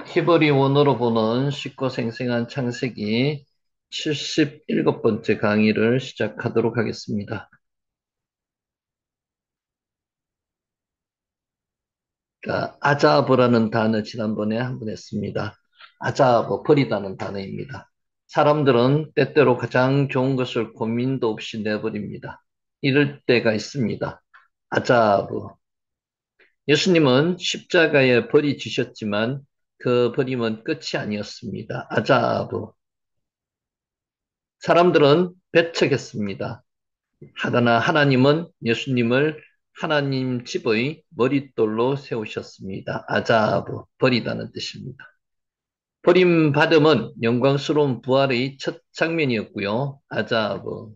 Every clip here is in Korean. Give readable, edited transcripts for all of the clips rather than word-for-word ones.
히브리 원어로 보는 쉽고 생생한 창세기 77번째 강의를 시작하도록 하겠습니다. 아자브라는 단어 지난번에 한 번 했습니다. 아자브, 버리다는 단어입니다. 사람들은 때때로 가장 좋은 것을 고민도 없이 내버립니다. 이럴 때가 있습니다. 아자브. 예수님은 십자가에 버리지셨지만 그 버림은 끝이 아니었습니다. 아자브. 사람들은 배척했습니다. 하나 하나님은 예수님을 하나님 집의 머릿돌로 세우셨습니다. 아자브, 버리다는 뜻입니다. 버림받음은 영광스러운 부활의 첫 장면이었고요. 아자브.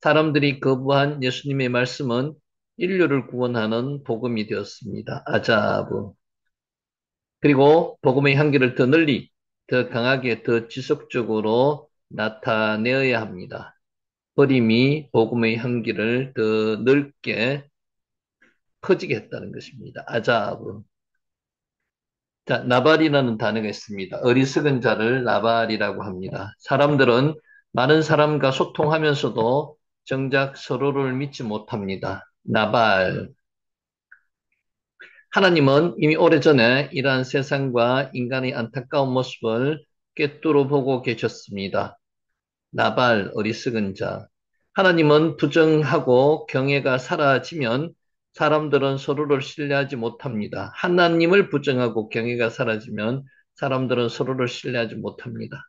사람들이 거부한 예수님의 말씀은 인류를 구원하는 복음이 되었습니다. 아자브. 그리고 복음의 향기를 더 널리, 더 강하게, 더 지속적으로 나타내어야 합니다. 버림이 복음의 향기를 더 넓게 퍼지게 했다는 것입니다. 아자브. 자, 나발이라는 단어가 있습니다. 어리석은 자를 나발이라고 합니다. 사람들은 많은 사람과 소통하면서도 정작 서로를 믿지 못합니다. 나발. 하나님은 이미 오래전에 이러한 세상과 인간의 안타까운 모습을 꿰뚫어 보고 계셨습니다. 나발, 어리석은 자. 하나님은 부정하고 경외가 사라지면 사람들은 서로를 신뢰하지 못합니다. 하나님을 부정하고 경외가 사라지면 사람들은 서로를 신뢰하지 못합니다.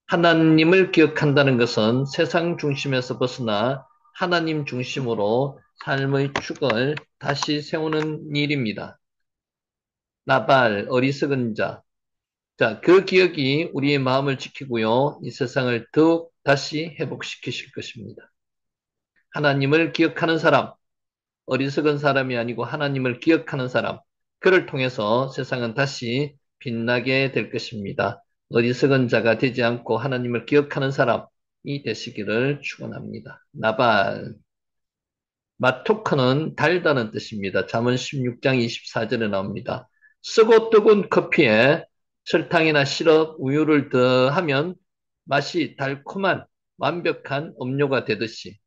하나님을 기억한다는 것은 세상 중심에서 벗어나 하나님 중심으로 삶의 축을 다시 세우는 일입니다. 나발, 어리석은 자. 자, 그 기억이 우리의 마음을 지키고요. 이 세상을 더욱 다시 회복시키실 것입니다. 하나님을 기억하는 사람, 어리석은 사람이 아니고 하나님을 기억하는 사람, 그를 통해서 세상은 다시 빛나게 될 것입니다. 어리석은 자가 되지 않고 하나님을 기억하는 사람이 되시기를 축원합니다. 나발, 마토크는 달다는 뜻입니다. 잠언 16장 24절에 나옵니다. 쓰고 뜨거운 커피에 설탕이나 시럽, 우유를 더하면 맛이 달콤한 완벽한 음료가 되듯이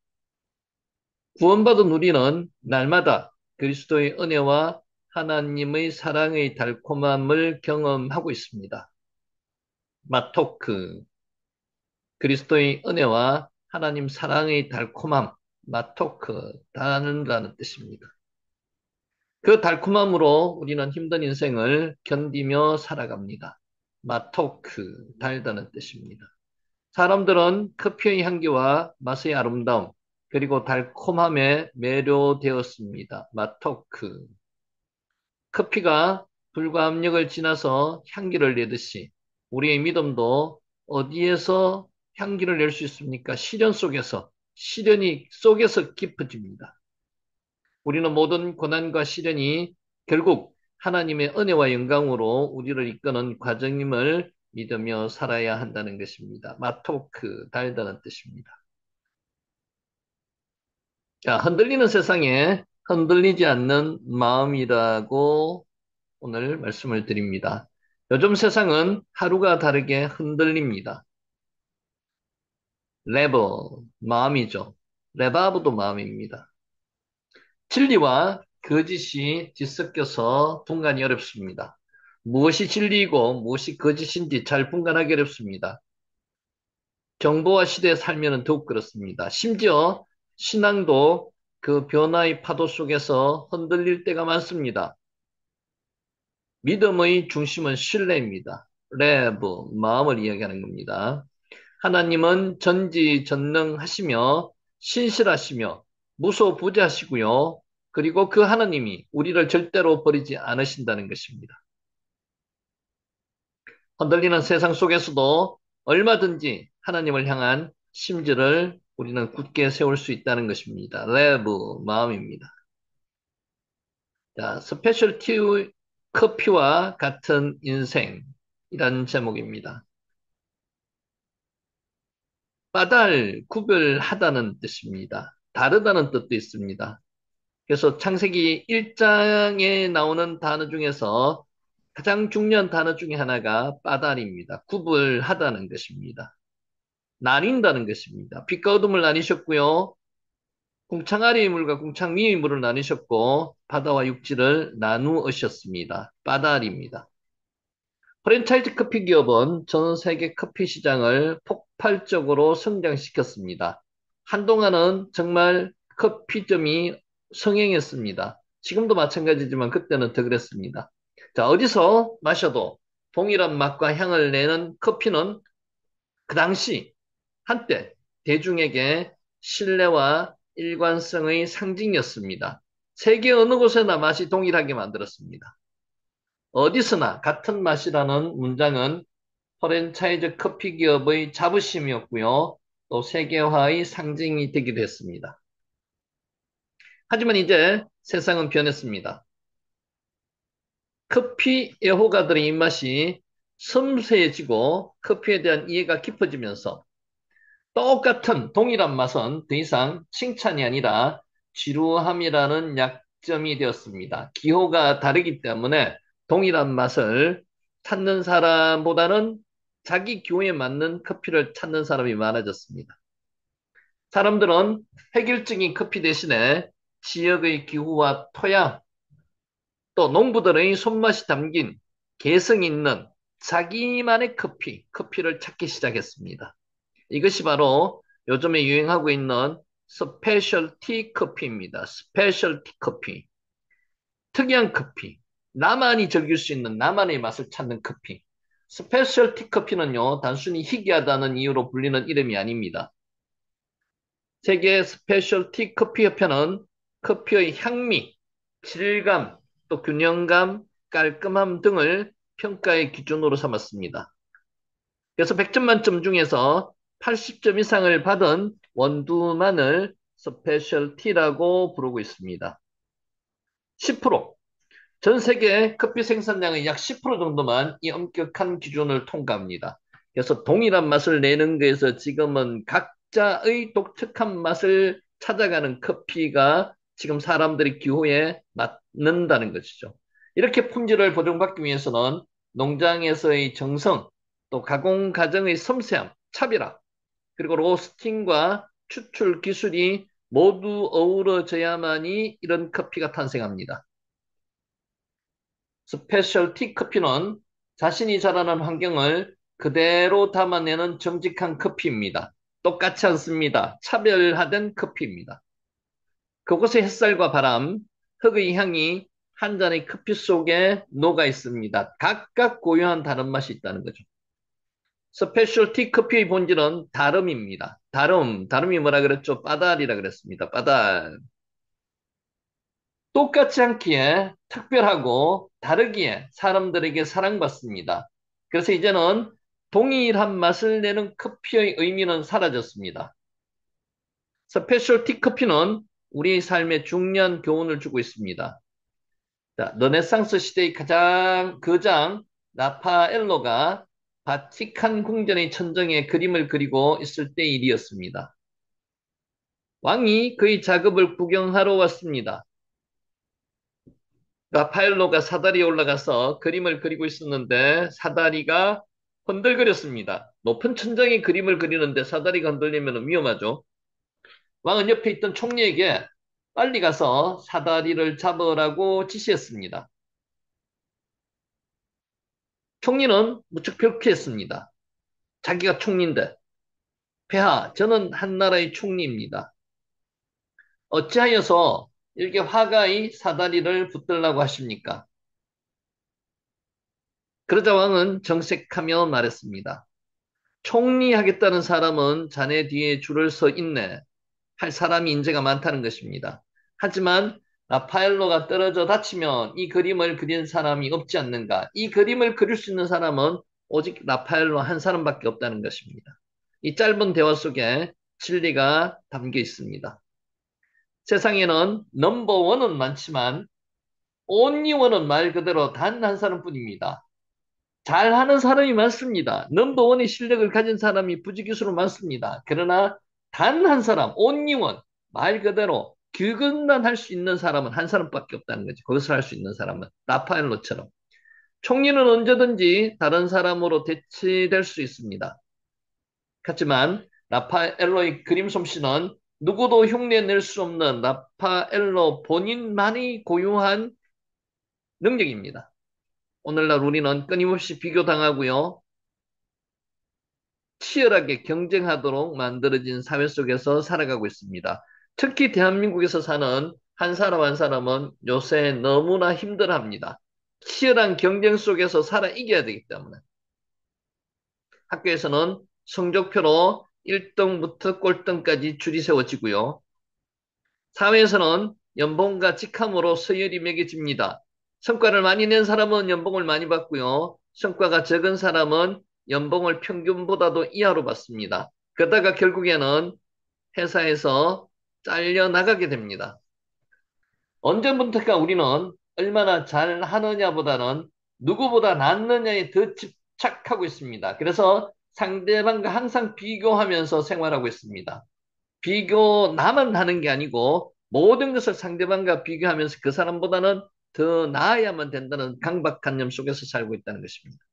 구원받은 우리는 날마다 그리스도의 은혜와 하나님의 사랑의 달콤함을 경험하고 있습니다. 마토크, 그리스도의 은혜와 하나님 사랑의 달콤함, 마토크, 다른다는 뜻입니다. 그 달콤함으로 우리는 힘든 인생을 견디며 살아갑니다. 마토크, 달다는 뜻입니다. 사람들은 커피의 향기와 맛의 아름다움, 그리고 달콤함에 매료되었습니다. 마토크. 커피가 불과 압력을 지나서 향기를 내듯이 우리의 믿음도 어디에서 향기를 낼 수 있습니까? 시련 속에서, 시련이 속에서 깊어집니다. 우리는 모든 고난과 시련이 결국 하나님의 은혜와 영광으로 우리를 이끄는 과정임을 믿으며 살아야 한다는 것입니다. 마토크, 달다는 뜻입니다. 자, 흔들리는 세상에 흔들리지 않는 마음이라고 오늘 말씀을 드립니다. 요즘 세상은 하루가 다르게 흔들립니다. 레버, 마음이죠. 레바브도 마음입니다. 진리와 거짓이 뒤섞여서 분간이 어렵습니다. 무엇이 진리이고 무엇이 거짓인지 잘 분간하기 어렵습니다. 정보화 시대에 살면 더욱 그렇습니다. 심지어 신앙도 그 변화의 파도 속에서 흔들릴 때가 많습니다. 믿음의 중심은 신뢰입니다. 레브, 마음을 이야기하는 겁니다. 하나님은 전지전능하시며 신실하시며 무소부재하시고요. 그리고 그 하나님이 우리를 절대로 버리지 않으신다는 것입니다. 흔들리는 세상 속에서도 얼마든지 하나님을 향한 심지를 우리는 굳게 세울 수 있다는 것입니다. 레브, 마음입니다. 자, 스페셜티 커피와 같은 인생이라는 제목입니다. 빠달, 구별하다는 뜻입니다. 다르다는 뜻도 있습니다. 그래서 창세기 1장에 나오는 단어 중에서 가장 중요한 단어 중에 하나가 빠달입니다. 구분하다는 것입니다. 나뉜다는 것입니다. 빛과 어둠을 나뉘셨고요. 궁창 아래의 물과 궁창 위의 물을 나누셨고 바다와 육지를 나누셨습니다. 빠달입니다. 프랜차이즈 커피 기업은 전 세계 커피 시장을 폭발적으로 성장시켰습니다. 한동안은 정말 커피점이 성행했습니다. 지금도 마찬가지지만 그때는 더 그랬습니다. 자, 어디서 마셔도 동일한 맛과 향을 내는 커피는 그 당시 한때 대중에게 신뢰와 일관성의 상징이었습니다. 세계 어느 곳에나 맛이 동일하게 만들었습니다. 어디서나 같은 맛이라는 문장은 프랜차이즈 커피 기업의 자부심이었고요. 또 세계화의 상징이 되기도 했습니다. 하지만 이제 세상은 변했습니다. 커피 애호가들의 입맛이 섬세해지고 커피에 대한 이해가 깊어지면서 똑같은 동일한 맛은 더 이상 칭찬이 아니라 지루함이라는 약점이 되었습니다. 기호가 다르기 때문에 동일한 맛을 찾는 사람보다는 자기 기호에 맞는 커피를 찾는 사람이 많아졌습니다. 사람들은 획일적인 커피 대신에 지역의 기후와 토양, 또 농부들의 손맛이 담긴 개성 있는 자기만의 커피를 찾기 시작했습니다. 이것이 바로 요즘에 유행하고 있는 스페셜티 커피입니다. 스페셜티 커피. 특이한 커피. 나만이 즐길 수 있는 나만의 맛을 찾는 커피. 스페셜티 커피는요, 단순히 희귀하다는 이유로 불리는 이름이 아닙니다. 세계 스페셜티 커피 협회는 커피의 향미, 질감, 또 균형감, 깔끔함 등을 평가의 기준으로 삼았습니다. 그래서 100점 만점 중에서 80점 이상을 받은 원두만을 스페셜티라고 부르고 있습니다. 10%, 전 세계 커피 생산량의 약 10% 정도만 이 엄격한 기준을 통과합니다. 그래서 동일한 맛을 내는 것에서 지금은 각자의 독특한 맛을 찾아가는 커피가 지금 사람들의 기호에 맞는다는 것이죠. 이렇게 품질을 보증받기 위해서는 농장에서의 정성, 또 가공 과정의 섬세함, 차별화, 그리고 로스팅과 추출 기술이 모두 어우러져야만이 이런 커피가 탄생합니다. 스페셜티 커피는 자신이 자라는 환경을 그대로 담아내는 정직한 커피입니다. 똑같지 않습니다. 차별화된 커피입니다. 그곳의 햇살과 바람, 흙의 향이 한 잔의 커피 속에 녹아 있습니다. 각각 고유한 다른 맛이 있다는 거죠. 스페셜티 커피의 본질은 다름입니다. 다름이 뭐라 그랬죠? 빠달이라 그랬습니다. 빠달. 똑같지 않기에 특별하고 다르기에 사람들에게 사랑받습니다. 그래서 이제는 동일한 맛을 내는 커피의 의미는 사라졌습니다. 스페셜티 커피는 우리 삶에 중요한 교훈을 주고 있습니다. 자, 르네상스 시대의 가장 거장 라파엘로가 바티칸 궁전의 천정에 그림을 그리고 있을 때 일이었습니다. 왕이 그의 작업을 구경하러 왔습니다. 라파엘로가 사다리에 올라가서 그림을 그리고 있었는데 사다리가 흔들거렸습니다. 높은 천장에 그림을 그리는데 사다리가 흔들리면 위험하죠. 왕은 옆에 있던 총리에게 빨리 가서 사다리를 잡으라고 지시했습니다. 총리는 무척 불쾌했습니다. 자기가 총리인데, 폐하, 저는 한 나라의 총리입니다. 어찌하여서 이렇게 화가의 사다리를 붙들라고 하십니까? 그러자 왕은 정색하며 말했습니다. 총리하겠다는 사람은 자네 뒤에 줄을 서 있네. 할 사람이 인재가 많다는 것입니다. 하지만 라파엘로가 떨어져 다치면 이 그림을 그린 사람이 없지 않는가? 이 그림을 그릴 수 있는 사람은 오직 라파엘로 한 사람밖에 없다는 것입니다. 이 짧은 대화 속에 진리가 담겨 있습니다. 세상에는 넘버원은 많지만 온리원은 말 그대로 단 한 사람뿐입니다. 잘하는 사람이 많습니다. 넘버원의 실력을 가진 사람이 부지기수로 많습니다. 그러나 단 한 사람, 온리원, 말 그대로 그것만 할 수 있는 사람은 한 사람밖에 없다는 거죠. 그것을 할 수 있는 사람은 라파엘로처럼. 총리는 언제든지 다른 사람으로 대체될 수 있습니다. 하지만 라파엘로의 그림 솜씨는 누구도 흉내낼 수 없는 라파엘로 본인만이 고유한 능력입니다. 오늘날 우리는 끊임없이 비교당하고요. 치열하게 경쟁하도록 만들어진 사회 속에서 살아가고 있습니다. 특히 대한민국에서 사는 한 사람 한 사람은 요새 너무나 힘들어합니다. 치열한 경쟁 속에서 살아 이겨야 되기 때문에. 학교에서는 성적표로 1등부터 꼴등까지 줄이 세워지고요. 사회에서는 연봉과 직함으로 서열이 매겨집니다. 성과를 많이 낸 사람은 연봉을 많이 받고요. 성과가 적은 사람은 연봉을 평균보다도 이하로 받습니다. 그러다가 결국에는 회사에서 잘려 나가게 됩니다. 언제부턴가 우리는 얼마나 잘하느냐보다는 누구보다 낫느냐에 더 집착하고 있습니다. 그래서 상대방과 항상 비교하면서 생활하고 있습니다. 비교 나만 하는 게 아니고 모든 것을 상대방과 비교하면서 그 사람보다는 더 나아야만 된다는 강박관념 속에서 살고 있다는 것입니다.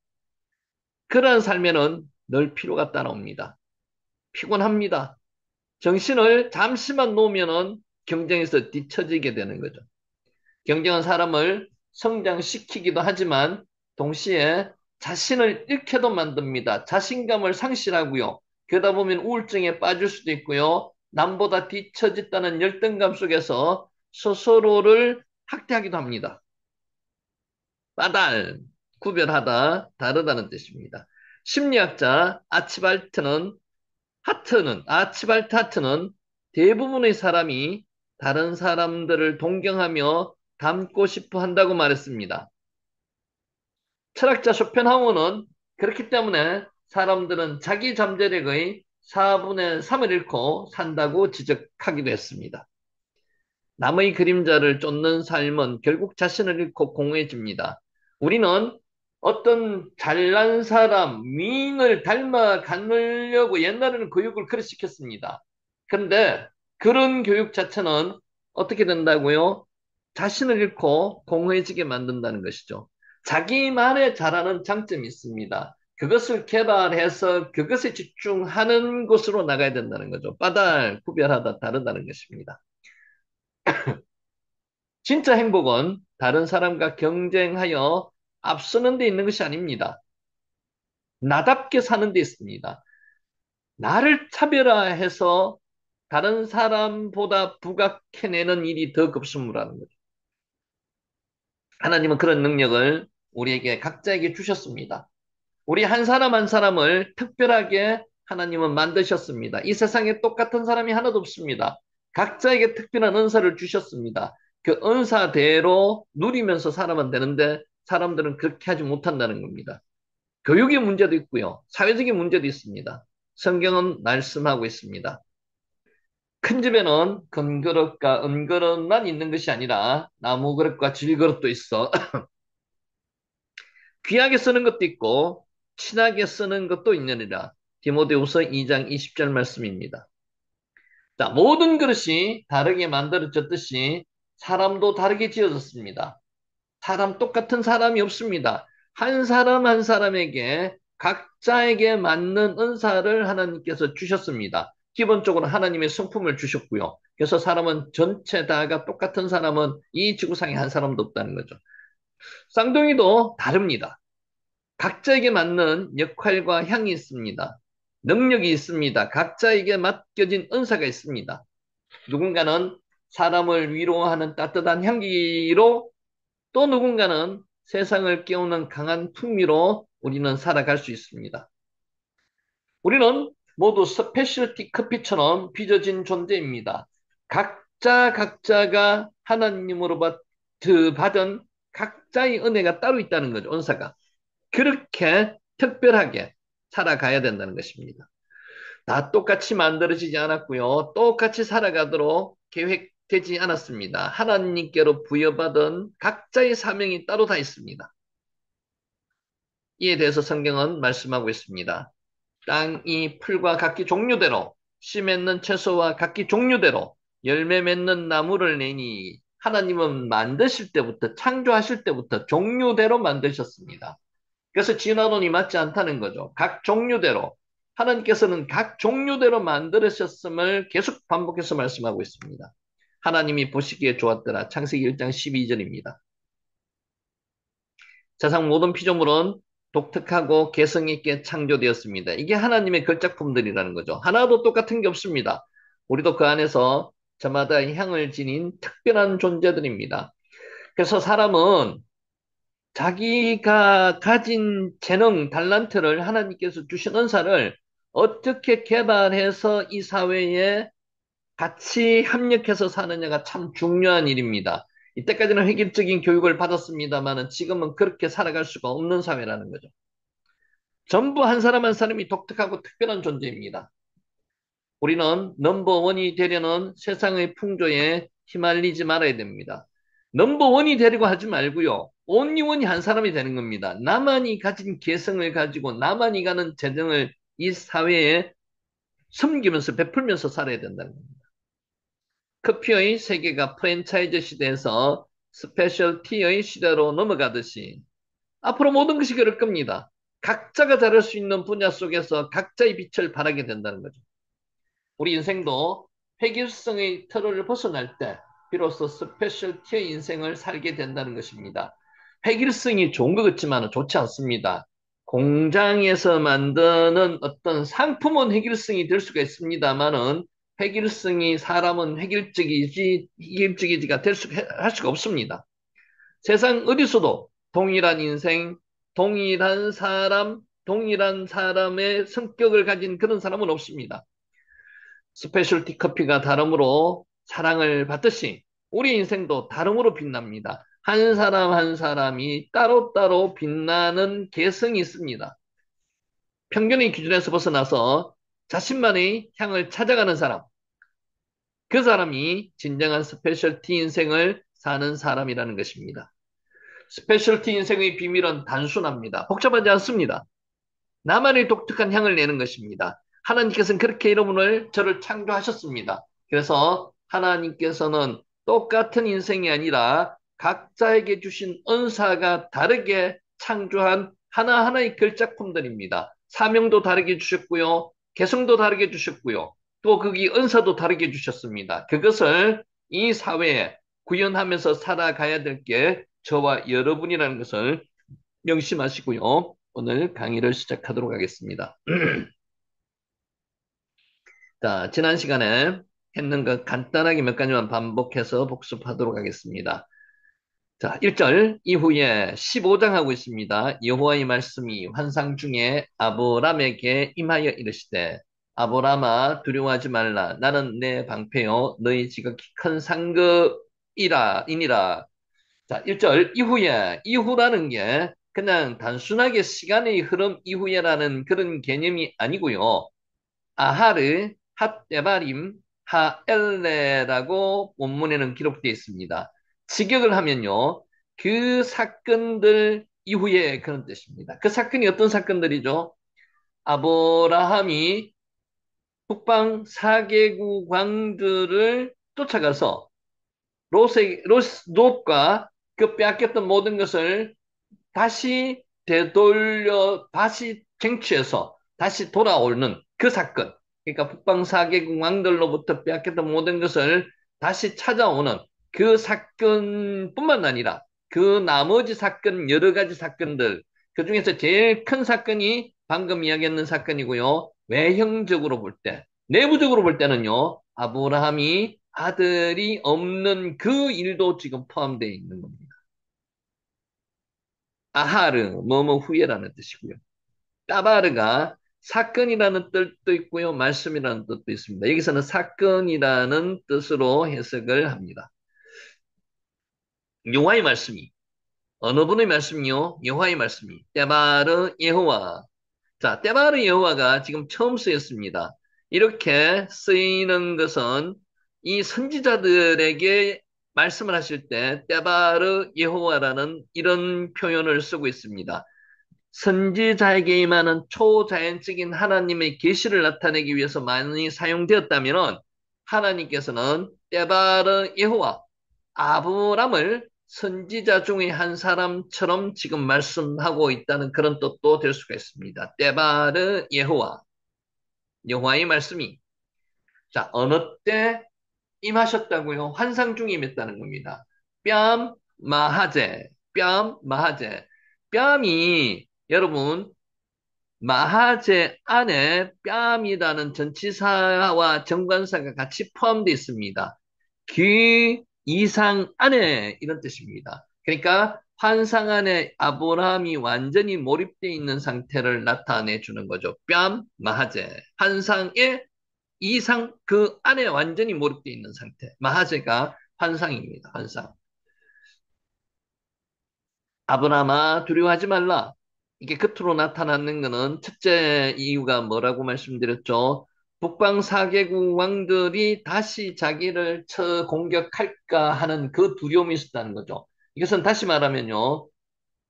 그러한 삶에는 늘 피로가 따라옵니다. 피곤합니다. 정신을 잠시만 놓으면은 경쟁에서 뒤처지게 되는 거죠. 경쟁은 사람을 성장시키기도 하지만 동시에 자신을 잃게도 만듭니다. 자신감을 상실하고요. 그러다 보면 우울증에 빠질 수도 있고요. 남보다 뒤처졌다는 열등감 속에서 스스로를 학대하기도 합니다. 빠달, 구별하다, 다르다는 뜻입니다. 심리학자 아치발트 하트는 대부분의 사람이 다른 사람들을 동경하며 닮고 싶어 한다고 말했습니다. 철학자 쇼펜하우어는 그렇기 때문에 사람들은 자기 잠재력의 4분의 3을 잃고 산다고 지적하기도 했습니다. 남의 그림자를 쫓는 삶은 결국 자신을 잃고 공허해집니다. 우리는 어떤 잘난 사람, 미인을 닮아가려고 옛날에는 교육을 그렇게 시켰습니다. 그런데 그런 교육 자체는 어떻게 된다고요? 자신을 잃고 공허해지게 만든다는 것이죠. 자기만의 잘하는 장점이 있습니다. 그것을 개발해서 그것에 집중하는 곳으로 나가야 된다는 거죠. 구별하다, 다르다는 것입니다. 진짜 행복은 다른 사람과 경쟁하여 앞서는 데 있는 것이 아닙니다. 나답게 사는 데 있습니다. 나를 차별화해서 다른 사람보다 부각해내는 일이 더 급선무라는 거죠. 하나님은 그런 능력을 우리에게 각자에게 주셨습니다. 우리 한 사람 한 사람을 특별하게 하나님은 만드셨습니다. 이 세상에 똑같은 사람이 하나도 없습니다. 각자에게 특별한 은사를 주셨습니다. 그 은사대로 누리면서 살아만 되는데 사람들은 그렇게 하지 못한다는 겁니다. 교육의 문제도 있고요. 사회적인 문제도 있습니다. 성경은 말씀하고 있습니다. 큰 집에는 금그릇과 은그릇만 있는 것이 아니라 나무 그릇과 질그릇도 있어 귀하게 쓰는 것도 있고 친하게 쓰는 것도 있느니라. 디모데후서 2장 20절 말씀입니다. 자, 모든 그릇이 다르게 만들어졌듯이 사람도 다르게 지어졌습니다. 사람 똑같은 사람이 없습니다. 한 사람 한 사람에게 각자에게 맞는 은사를 하나님께서 주셨습니다. 기본적으로 하나님의 성품을 주셨고요. 그래서 사람은 전체 다가 똑같은 사람은 이 지구상에 한 사람도 없다는 거죠. 쌍둥이도 다릅니다. 각자에게 맞는 역할과 향이 있습니다. 능력이 있습니다. 각자에게 맡겨진 은사가 있습니다. 누군가는 사람을 위로하는 따뜻한 향기로 또 누군가는 세상을 깨우는 강한 풍미로 우리는 살아갈 수 있습니다. 우리는 모두 스페셜티 커피처럼 빚어진 존재입니다. 각자가 하나님으로 받은 각자의 은혜가 따로 있다는 거죠. 은사가. 그렇게 특별하게 살아가야 된다는 것입니다. 다 똑같이 만들어지지 않았고요. 똑같이 살아가도록 계획되지 않았습니다. 하나님께로 부여받은 각자의 사명이 따로 다 있습니다. 이에 대해서 성경은 말씀하고 있습니다. 땅이 풀과 각기 종류대로 씨 맺는 채소와 각기 종류대로 열매 맺는 나무를 내니 하나님은 만드실 때부터, 창조하실 때부터 종류대로 만드셨습니다. 그래서 진화론이 맞지 않다는 거죠. 각 종류대로. 하나님께서는 각 종류대로 만들으셨음을 계속 반복해서 말씀하고 있습니다. 하나님이 보시기에 좋았더라. 창세기 1장 12절입니다. 세상 모든 피조물은 독특하고 개성 있게 창조되었습니다. 이게 하나님의 걸작품들이라는 거죠. 하나도 똑같은 게 없습니다. 우리도 그 안에서 저마다 향을 지닌 특별한 존재들입니다. 그래서 사람은 자기가 가진 재능, 달란트를 하나님께서 주신 은사를 어떻게 개발해서 이 사회에 같이 협력해서 사느냐가 참 중요한 일입니다. 이때까지는 획일적인 교육을 받았습니다만은 지금은 그렇게 살아갈 수가 없는 사회라는 거죠. 전부 한 사람 한 사람이 독특하고 특별한 존재입니다. 우리는 넘버원이 되려는 세상의 풍조에 휘말리지 말아야 됩니다. 넘버원이 되려고 하지 말고요. 온리원이 한 사람이 되는 겁니다. 나만이 가진 개성을 가지고 나만이 가는 재능을 이 사회에 섬기면서 베풀면서 살아야 된다는 겁니다. 커피의 세계가 프랜차이즈 시대에서 스페셜티의 시대로 넘어가듯이 앞으로 모든 것이 그럴 겁니다. 각자가 다를 수 있는 분야 속에서 각자의 빛을 발하게 된다는 거죠. 우리 인생도 획일성의 틀을 벗어날 때 비로소 스페셜티의 인생을 살게 된다는 것입니다. 획일성이 좋은 것 같지만 좋지 않습니다. 공장에서 만드는 어떤 상품은 획일성이 될 수가 있습니다만은 획일성이 사람은 획일적이지가 할 수가 없습니다. 세상 어디서도 동일한 인생, 동일한 사람, 동일한 사람의 성격을 가진 그런 사람은 없습니다. 스페셜티 커피가 다름으로 사랑을 받듯이 우리 인생도 다름으로 빛납니다. 한 사람 한 사람이 따로따로 빛나는 개성이 있습니다. 평균의 기준에서 벗어나서 자신만의 향을 찾아가는 사람, 그 사람이 진정한 스페셜티 인생을 사는 사람이라는 것입니다. 스페셜티 인생의 비밀은 단순합니다. 복잡하지 않습니다. 나만의 독특한 향을 내는 것입니다. 하나님께서는 그렇게 여러분을 저를 창조하셨습니다. 그래서 하나님께서는 똑같은 인생이 아니라 각자에게 주신 은사가 다르게 창조한 하나하나의 걸작품들입니다. 사명도 다르게 주셨고요. 개성도 다르게 주셨고요. 또 거기 은사도 다르게 주셨습니다. 그것을 이 사회에 구현하면서 살아가야 될 게 저와 여러분이라는 것을 명심하시고요. 오늘 강의를 시작하도록 하겠습니다. 자, 지난 시간에 했는 것 간단하게 몇 가지만 반복해서 복습하도록 하겠습니다. 자, 1절 이후에 15장 하고 있습니다. 여호와의 말씀이 환상 중에 아브람에게 임하여 이르시되 아브람아 두려워하지 말라 나는 내 방패요 너희 지극히 큰 상급이니라. 자, 1절 이후라는 게 그냥 단순하게 시간의 흐름 이후에라는 그런 개념이 아니고요. 아하르, 핫데바림, 하엘레라고 본문에는 기록되어 있습니다. 직역을 하면요. 그 사건들 이후에 그런 뜻입니다. 그 사건이 어떤 사건들이죠? 아브라함이 북방 4개국 왕들을 쫓아가서 롯과 그 빼앗겼던 모든 것을 다시 쟁취해서 다시 돌아오는 그 사건. 그러니까 북방 4개국 왕들로부터 빼앗겼던 모든 것을 다시 찾아오는 그 사건뿐만 아니라 그 나머지 사건, 여러 가지 사건들, 그 중에서 제일 큰 사건이 방금 이야기했는 사건이고요. 외형적으로 볼 때, 내부적으로 볼 때는요, 아브라함이 아들이 없는 그 일도 지금 포함되어 있는 겁니다. 아하르, 뭐뭐 후에라는 뜻이고요. 따바르가 사건이라는 뜻도 있고요. 말씀이라는 뜻도 있습니다. 여기서는 사건이라는 뜻으로 해석을 합니다. 여호와의 말씀이 어느 분의 말씀이요? 여호와의 말씀이 때바르 여호와. 자, 때바르 여호와가 지금 처음 쓰였습니다. 이렇게 쓰이는 것은 이 선지자들에게 말씀을 하실 때 때바르 여호와라는 이런 표현을 쓰고 있습니다. 선지자에게 임하는 초자연적인 하나님의 계시를 나타내기 위해서 많이 사용되었다면 하나님께서는 때바르 여호와 아브람을 선지자 중에 한 사람처럼 지금 말씀하고 있다는 그런 뜻도 될 수가 있습니다. 때바르 여호와, 여호와의 말씀이 자 어느 때 임하셨다고요? 환상 중에 임했다는 겁니다. 뺨 마하제, 뺨 마하제, 뺨이 여러분 마하제 안에 뺨이라는 전치사와 정관사가 같이 포함되어 있습니다. 귀 이상 안에 이런 뜻입니다. 그러니까 환상 안에 아브라함이 완전히 몰입되어 있는 상태를 나타내 주는 거죠. 뺨 마하제 환상의 이상 그 안에 완전히 몰입되어 있는 상태. 마하제가 환상입니다. 환상. 아브라함아 두려워하지 말라. 이게 겉으로 나타나는 것은 첫째 이유가 뭐라고 말씀드렸죠? 북방 4개국 왕들이 다시 자기를 쳐 공격할까 하는 그 두려움이 있었다는 거죠. 이것은 다시 말하면요.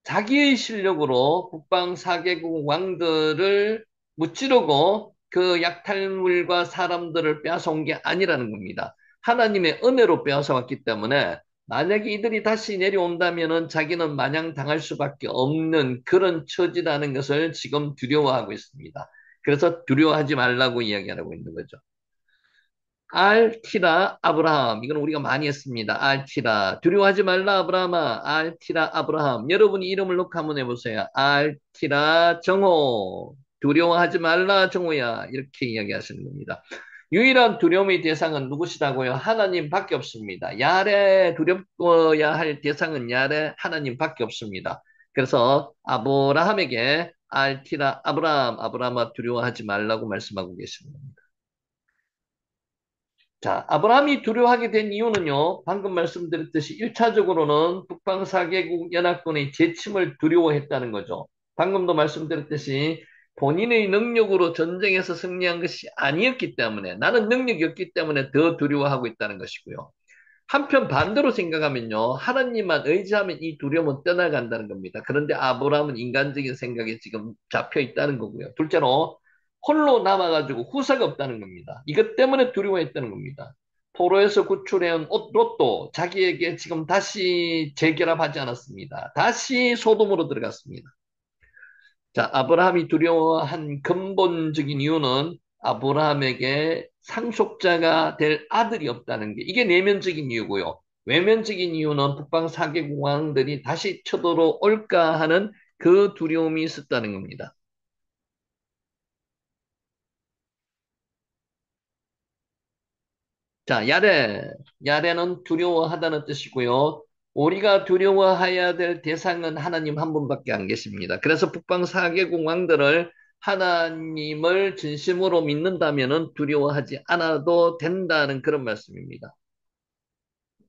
자기의 실력으로 북방 4개국 왕들을 무찌르고 그 약탈물과 사람들을 빼앗아온 게 아니라는 겁니다. 하나님의 은혜로 빼앗아왔기 때문에 만약에 이들이 다시 내려온다면은 자기는 마냥 당할 수밖에 없는 그런 처지라는 것을 지금 두려워하고 있습니다. 그래서 두려워하지 말라고 이야기하고 있는 거죠. 알티라 아브라함. 이건 우리가 많이 했습니다. 알티라. 두려워하지 말라 아브라함아. 알티라 아브라함. 여러분이 이름을 놓고 한번 해보세요. 알티라 정호. 두려워하지 말라 정호야. 이렇게 이야기하시는 겁니다. 유일한 두려움의 대상은 누구시다고요? 하나님밖에 없습니다. 야래 두렵고야 할 대상은 야래 하나님밖에 없습니다. 그래서 아브라함에게 알티라 아브라함, 아브라함아 두려워하지 말라고 말씀하고 계십니다. 자, 아브라함이 두려워하게 된 이유는요, 방금 말씀드렸듯이 1차적으로는 북방 4개국 연합군의 재침을 두려워했다는 거죠. 방금도 말씀드렸듯이 본인의 능력으로 전쟁에서 승리한 것이 아니었기 때문에, 나는 능력이 없기 때문에 더 두려워하고 있다는 것이고요. 한편 반대로 생각하면요, 하나님만 의지하면 이 두려움은 떠나간다는 겁니다. 그런데 아브라함은 인간적인 생각에 지금 잡혀 있다는 거고요. 둘째로, 홀로 남아가지고 후사가 없다는 겁니다. 이것 때문에 두려워했다는 겁니다. 포로에서 구출해온 롯도 자기에게 지금 다시 재결합하지 않았습니다. 다시 소돔으로 들어갔습니다. 자, 아브라함이 두려워한 근본적인 이유는 아브라함에게 상속자가 될 아들이 없다는 게 이게 내면적인 이유고요. 외면적인 이유는 북방 4개국 왕들이 다시 쳐들어올까 하는 그 두려움이 있었다는 겁니다. 자, 야레는 두려워하다는 뜻이고요. 우리가 두려워해야 될 대상은 하나님 한 분밖에 안 계십니다. 그래서 북방 4개국 왕들을 하나님을 진심으로 믿는다면 두려워하지 않아도 된다는 그런 말씀입니다.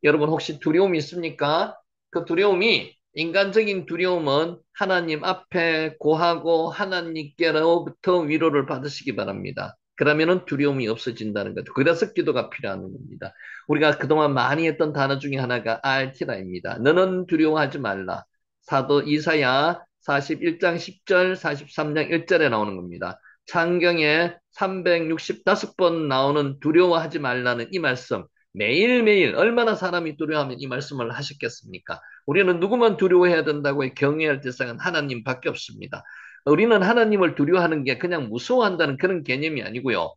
여러분 혹시 두려움이 있습니까? 그 두려움이 인간적인 두려움은 하나님 앞에 고하고 하나님께로부터 위로를 받으시기 바랍니다. 그러면은 두려움이 없어진다는 거죠. 그래서 기도가 필요한 겁니다. 우리가 그동안 많이 했던 단어 중에 하나가 알티라입니다. 너는 두려워하지 말라. 사도 이사야 41장 10절, 43장 1절에 나오는 겁니다. 창경에 365번 나오는 두려워하지 말라는 이 말씀. 매일매일 얼마나 사람이 두려워하면 이 말씀을 하셨겠습니까? 우리는 누구만 두려워해야 된다고 경외할 대상은 하나님밖에 없습니다. 우리는 하나님을 두려워하는 게 그냥 무서워한다는 그런 개념이 아니고요.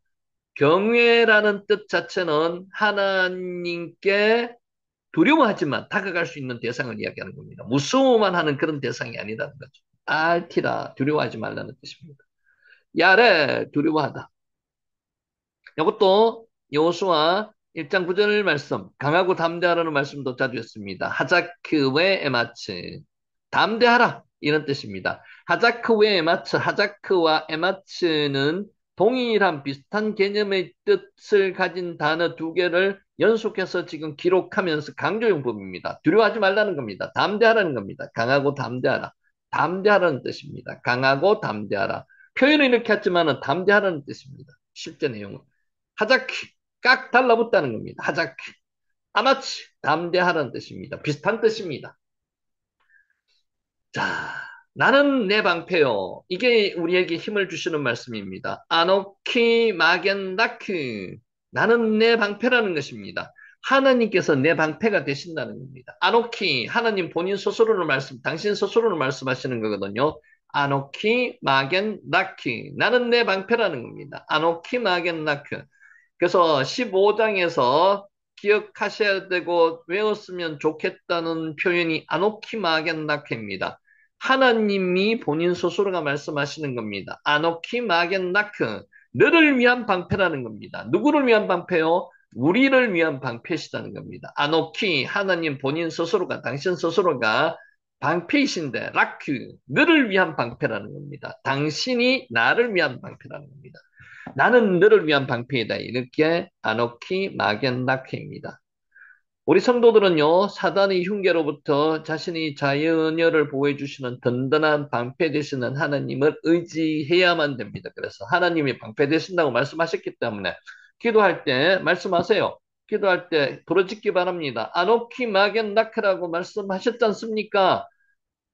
경외라는 뜻 자체는 하나님께 두려워하지만 다가갈 수 있는 대상을 이야기하는 겁니다. 무서워만 하는 그런 대상이 아니라는 거죠. 알티라 두려워하지 말라는 뜻입니다. 야레 두려워하다. 이것도 여호수아 1장 9절 말씀, 강하고 담대하라는 말씀도 자주 했습니다. 하자크 웨 에마츠, 담대하라 이런 뜻입니다. 하자크 웨 에마츠, 하자크와 에마츠는 동일한 비슷한 개념의 뜻을 가진 단어 두 개를 연속해서 지금 기록하면서 강조용법입니다. 두려워하지 말라는 겁니다. 담대하라는 겁니다. 강하고 담대하라. 담대하라는 뜻입니다. 강하고 담대하라. 표현은 이렇게 했지만 담대하라는 뜻입니다. 실제 내용은. 하자키, 깍 달라붙다는 겁니다. 하자키. 아마치, 담대하라는 뜻입니다. 비슷한 뜻입니다. 자, 나는 내 방패요. 이게 우리에게 힘을 주시는 말씀입니다. 아노키 마겐다크. 나는 내 방패라는 것입니다. 하나님께서 내 방패가 되신다는 겁니다. 아노키, 하나님 본인 스스로를 당신 스스로를 말씀하시는 거거든요. 아노키 마겐 나키, 나는 내 방패라는 겁니다. 아노키 마겐 나크. 그래서 15장에서 기억하셔야 되고 외웠으면 좋겠다는 표현이 아노키 마겐 나크입니다. 하나님이 본인 스스로가 말씀하시는 겁니다. 아노키 마겐 나크, 너를 위한 방패라는 겁니다. 누구를 위한 방패요? 우리를 위한 방패시다는 겁니다. 아노키, 하나님 본인 스스로가, 당신 스스로가 방패이신데, 라큐, 너를 위한 방패라는 겁니다. 당신이 나를 위한 방패라는 겁니다. 나는 너를 위한 방패이다. 이렇게 아노키 마겐나케입니다. 우리 성도들은요, 사단의 흉계로부터 자신이 자연여를 보호해 주시는 든든한 방패 되시는 하나님을 의지해야만 됩니다. 그래서 하나님이 방패 되신다고 말씀하셨기 때문에 기도할 때 말씀하세요. 기도할 때 부르짖기 바랍니다. 아노키 마겐나크라고 말씀하셨지 않습니까?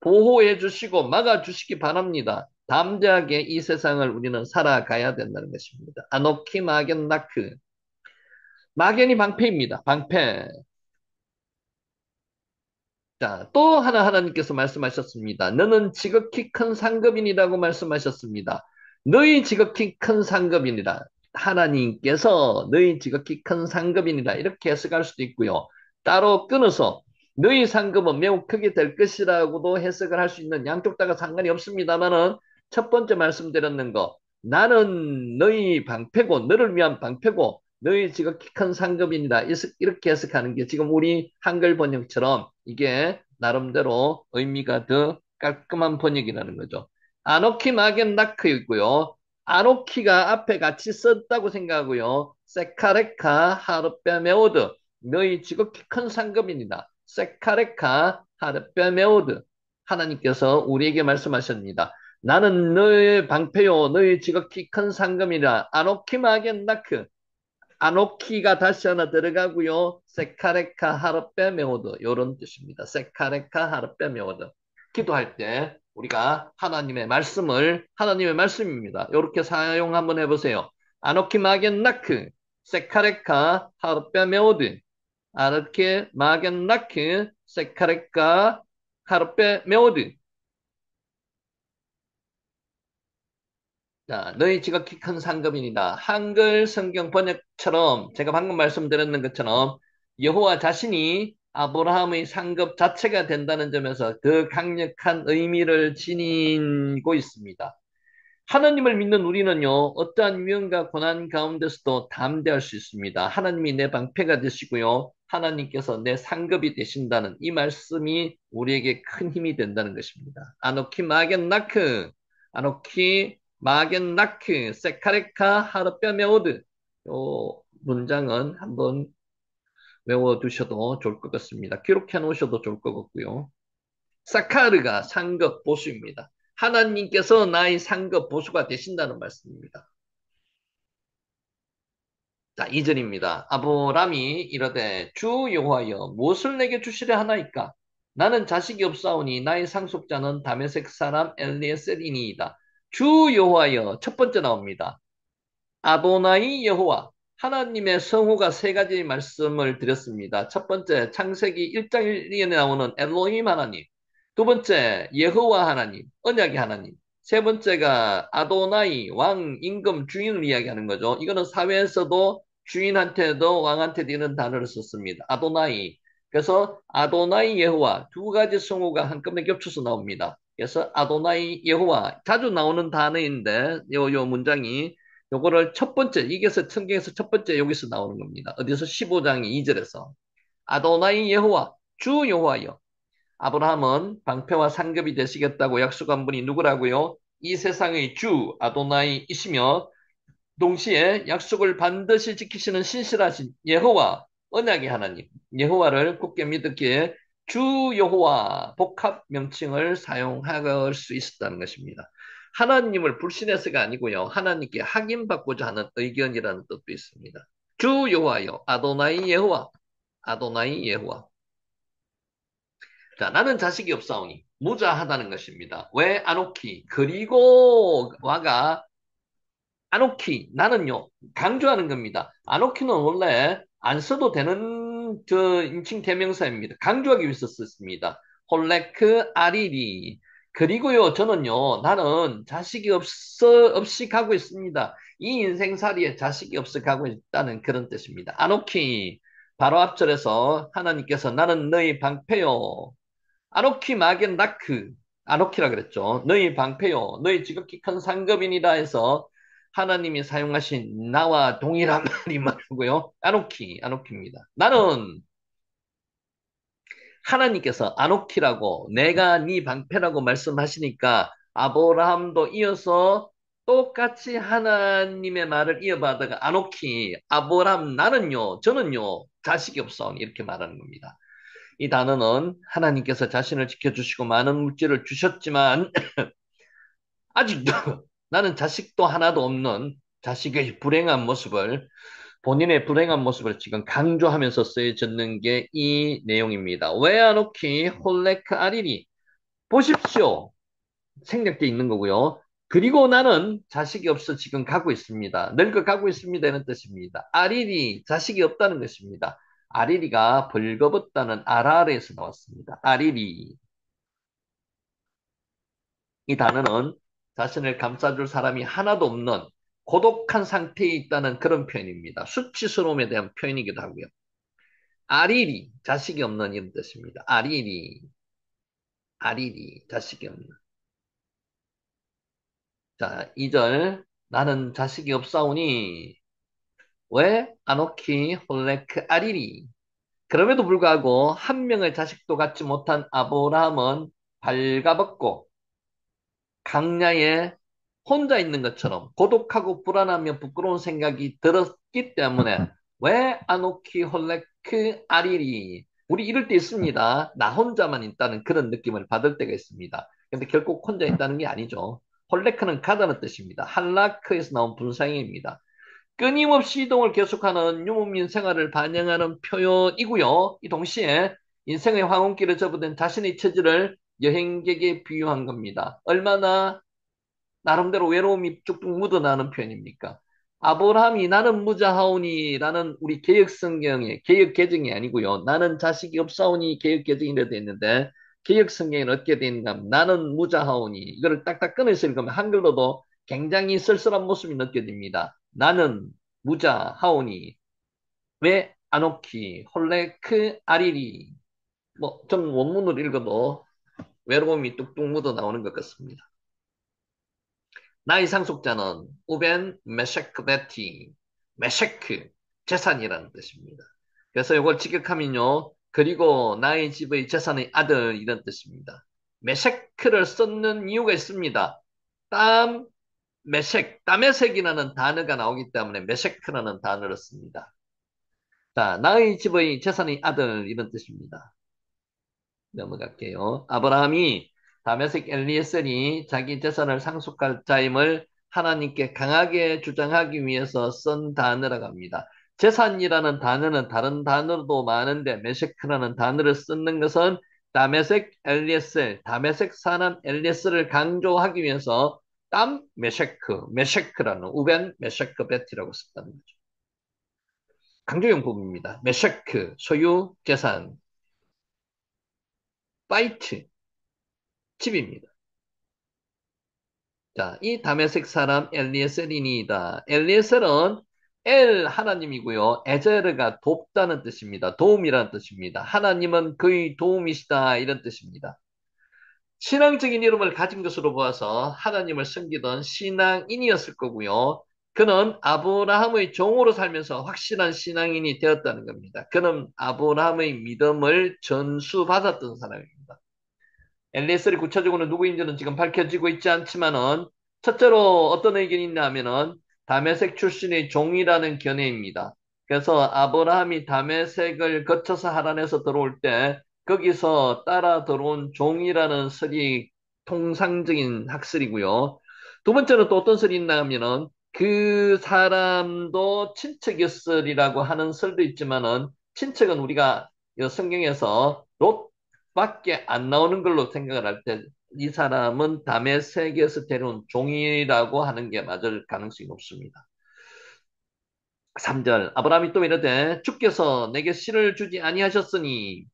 보호해 주시고 막아 주시기 바랍니다. 담대하게 이 세상을 우리는 살아가야 된다는 것입니다. 아노키 마겐나크. 막연히 방패입니다. 방패. 자, 또 하나 하나님께서 말씀하셨습니다. 너는 지극히 큰 상급인이라고 말씀하셨습니다. 너희 지극히 큰 상급인이라. 하나님께서 너희 지극히 큰 상급인이라 이렇게 해석할 수도 있고요. 따로 끊어서 너희 상급은 매우 크게 될 것이라고도 해석을 할 수 있는 양쪽 다가 상관이 없습니다만은 첫 번째 말씀드렸는 거 나는 너희 방패고 너를 위한 방패고 너희 지극히 큰 상급인이다. 이렇게 해석하는 게 지금 우리 한글 번역처럼 이게 나름대로 의미가 더 깔끔한 번역이라는 거죠. 아노키 마겐 나크이고요. 아노키가 앞에 같이 썼다고 생각하고요. 세카레카 하르페 메오드 너희 지극히 큰 상급입니다. 세카레카 하르페 메오드 하나님께서 우리에게 말씀하십니다. 나는 너의 방패요 너희 지극히 큰 상급이라 아노키 마겐 나크 아노키가 다시 하나 들어가고요. 세카레카 하르페 메오드 이런 뜻입니다. 세카레카 하르페 메오드 기도할 때 우리가 하나님의 말씀입니다. 이렇게 사용 한번 해보세요. 아노키 마겐 나크 세카레카 하르페 메오드 아르케 마겐 나크 세카레카 하르페 메오드 자, 너희 지극히 큰 상급이니다. 한글 성경 번역처럼 제가 방금 말씀드렸는 것처럼 여호와 자신이 아브라함의 상급 자체가 된다는 점에서 더 강력한 의미를 지니고 있습니다. 하나님을 믿는 우리는요, 어떠한 위험과 고난 가운데서도 담대할 수 있습니다. 하나님이 내 방패가 되시고요, 하나님께서 내 상급이 되신다는 이 말씀이 우리에게 큰 힘이 된다는 것입니다. 아노키 마겐 나크, 아노키 마겐 나크, 세카레카 하르뼈 메오드. 요 문장은 한번 외워두셔도 좋을 것 같습니다. 기록해 놓으셔도 좋을 것 같고요. 사카르가 상급 보수입니다. 하나님께서 나의 상급 보수가 되신다는 말씀입니다. 자, 2절입니다. 아브람이 이르되 주 여호와여 무엇을 내게 주시려 하나이까? 나는 자식이 없사오니 나의 상속자는 다메섹 사람 엘리에셀이니이다. 주 여호와여 첫 번째 나옵니다. 아도나이 여호와 하나님의 성호가 세 가지 말씀을 드렸습니다. 첫 번째 창세기 1장 1절에 나오는 엘로힘 하나님, 두 번째 여호와 하나님, 언약의 하나님, 세 번째가 아도나이 왕 임금 주인을 이야기하는 거죠. 이거는 사회에서도 주인한테도 왕한테도 이런 단어를 썼습니다. 아도나이. 그래서 아도나이 여호와 두 가지 성호가 한꺼번에 겹쳐서 나옵니다. 그래서 아도나이 여호와 자주 나오는 단어인데 요 문장이 요거를 첫 번째, 이게 성경에서 첫 번째 여기서 나오는 겁니다. 어디서 15장 2절에서. 아도나이 여호와, 주 여호와여. 아브라함은 방패와 상급이 되시겠다고 약속한 분이 누구라고요? 이 세상의 주 아도나이이시며 동시에 약속을 반드시 지키시는 신실하신 여호와, 언약의 하나님, 여호와를 굳게 믿기에 주 여호와 복합 명칭을 사용할 수 있었다는 것입니다. 하나님을 불신해서가 아니고요. 하나님께 확인받고자 하는 의견이라는 뜻도 있습니다. 주 여호와여, 아도나이 여호와, 아도나이 여호와. 자, 나는 자식이 없사오니 무자하다는 것입니다. 왜 아노키? 그리고 와가 아노키 나는요 강조하는 겁니다. 아노키는 원래 안 써도 되는 인칭 대명사입니다. 강조하기 위해서 썼습니다. 홀레크 아리리. 그리고요, 저는요, 나는 자식이 없이 가고 있습니다. 이 인생살이에 자식이 없어 가고 있다는 그런 뜻입니다. 아노키. 바로 앞절에서 하나님께서 나는 너희 방패요. 아노키 마겐 나크. 아노키라 그랬죠. 너희 방패요. 너희 지극히 큰 상급인이다 해서 하나님이 사용하신 나와 동일한 말이 말이고요. 아노키입니다. 나는 하나님께서 아노키라고 내가 네 방패라고 말씀하시니까 아브라함도 이어서 똑같이 하나님의 말을 이어받다가 아노키, 아브라함 나는요, 저는요, 자식이 없어 이렇게 말하는 겁니다. 이 단어는 하나님께서 자신을 지켜주시고 많은 물질을 주셨지만 아직도 나는 자식도 하나도 없는 자식의 불행한 모습을 본인의 불행한 모습을 지금 강조하면서 쓰여졌는 게 이 내용입니다. 외아노키 홀레크 아리니 보십시오. 생략돼 있는 거고요. 그리고 나는 자식이 없어 지금 가고 있습니다. 늙어 가고 있습니다. 이런 뜻입니다. 아리리 자식이 없다는 것입니다. 아리리가 벌거벗다는 아라르에서 나왔습니다. 아리리 이 단어는 자신을 감싸줄 사람이 하나도 없는 고독한 상태에 있다는 그런 표현입니다. 수치스러움에 대한 표현이기도 하고요. 아리리, 자식이 없는 이런 뜻입니다. 아리리, 자식이 없는. 자, 2절. 나는 자식이 없사오니, 왜? 아노키, 홀레크, 아리리. 그럼에도 불구하고 한 명의 자식도 갖지 못한 아브라함은 발가벗고 강야에 혼자 있는 것처럼 고독하고 불안하며 부끄러운 생각이 들었기 때문에 왜 아노키 홀레크 아리리 우리 이럴 때 있습니다. 나 혼자만 있다는 그런 느낌을 받을 때가 있습니다. 근데 결국 혼자 있다는 게 아니죠. 홀레크는 가다는 뜻입니다. 할라크에서 나온 분사형입니다. 끊임없이 이동을 계속하는 유목민 생활을 반영하는 표현이고요. 이 동시에 인생의 황혼길에 접어든 자신의 처지를 여행객에 비유한 겁니다. 얼마나 나름대로 외로움이 쭉쭉 묻어나는 표현입니까? 아브라함이 나는 무자하오니라는 우리 개혁 성경의 개혁 개정이 아니고요. 나는 자식이 없사오니 개혁 개정이라 되어 있는데 개혁 성경에는 어떻게 되어 있는가 하면 나는 무자하오니 이거를 딱딱 끊어서 읽으면 한글로도 굉장히 쓸쓸한 모습이 느껴집니다. 나는 무자하오니 왜 아노키 홀레크 아리리 뭐 좀 원문으로 읽어도 외로움이 뚝뚝 묻어 나오는 것 같습니다. 나의 상속자는 우벤 메셰크 베티, 메셰크, 재산이라는 뜻입니다. 그래서 이걸 직역하면요. 그리고 나의 집의 재산의 아들 이런 뜻입니다. 메셰크를 썼는 이유가 있습니다. 땀, 메셰크, 땀의색이라는 단어가 나오기 때문에 메셰크라는 단어를 씁니다. 자, 나의 집의 재산의 아들 이런 뜻입니다. 넘어갈게요. 아브라함이 다메섹 엘리에셀이 자기 재산을 상속할 자임을 하나님께 강하게 주장하기 위해서 쓴 단어라고 합니다. 재산이라는 단어는 다른 단어도 많은데 메셰크라는 단어를 쓰는 것은 다메섹 엘리에셀, 다메섹 사람 엘리에셀을 강조하기 위해서 땀 메셰크라는 우벤 메셰크 베티라고 썼다는 거죠. 강조용법입니다. 메셰크, 소유, 재산, 파이트, 집입니다. 자, 이 다메섹 사람 엘리에셀이니이다. 엘리에셀은 엘 하나님이고요. 에제르가 돕다는 뜻입니다. 도움이라는 뜻입니다. 하나님은 그의 도움이시다 이런 뜻입니다. 신앙적인 이름을 가진 것으로 보아서 하나님을 섬기던 신앙인이었을 거고요. 그는 아브라함의 종으로 살면서 확실한 신앙인이 되었다는 겁니다. 그는 아브라함의 믿음을 전수받았던 사람입니다. 엘리에셀이 구체적으로 누구인지는 지금 밝혀지고 있지 않지만은 첫째로 어떤 의견이 있냐 하면은 다메섹 출신의 종이라는 견해입니다. 그래서 아브라함이 다메섹을 거쳐서 하란에서 들어올 때 거기서 따라 들어온 종이라는 설이 통상적인 학설이고요. 두 번째로 또 어떤 설이 있나 하면은 그 사람도 친척이었으리라고 하는 설도 있지만은 친척은 우리가 성경에서 롯 밖에 안 나오는 걸로 생각을 할 때 이 사람은 담의 세계에서 데려온 종이라고 하는 게 맞을 가능성이 높습니다. 3절 아브라함이 또 이르되 주께서 내게 씨를 주지 아니하셨으니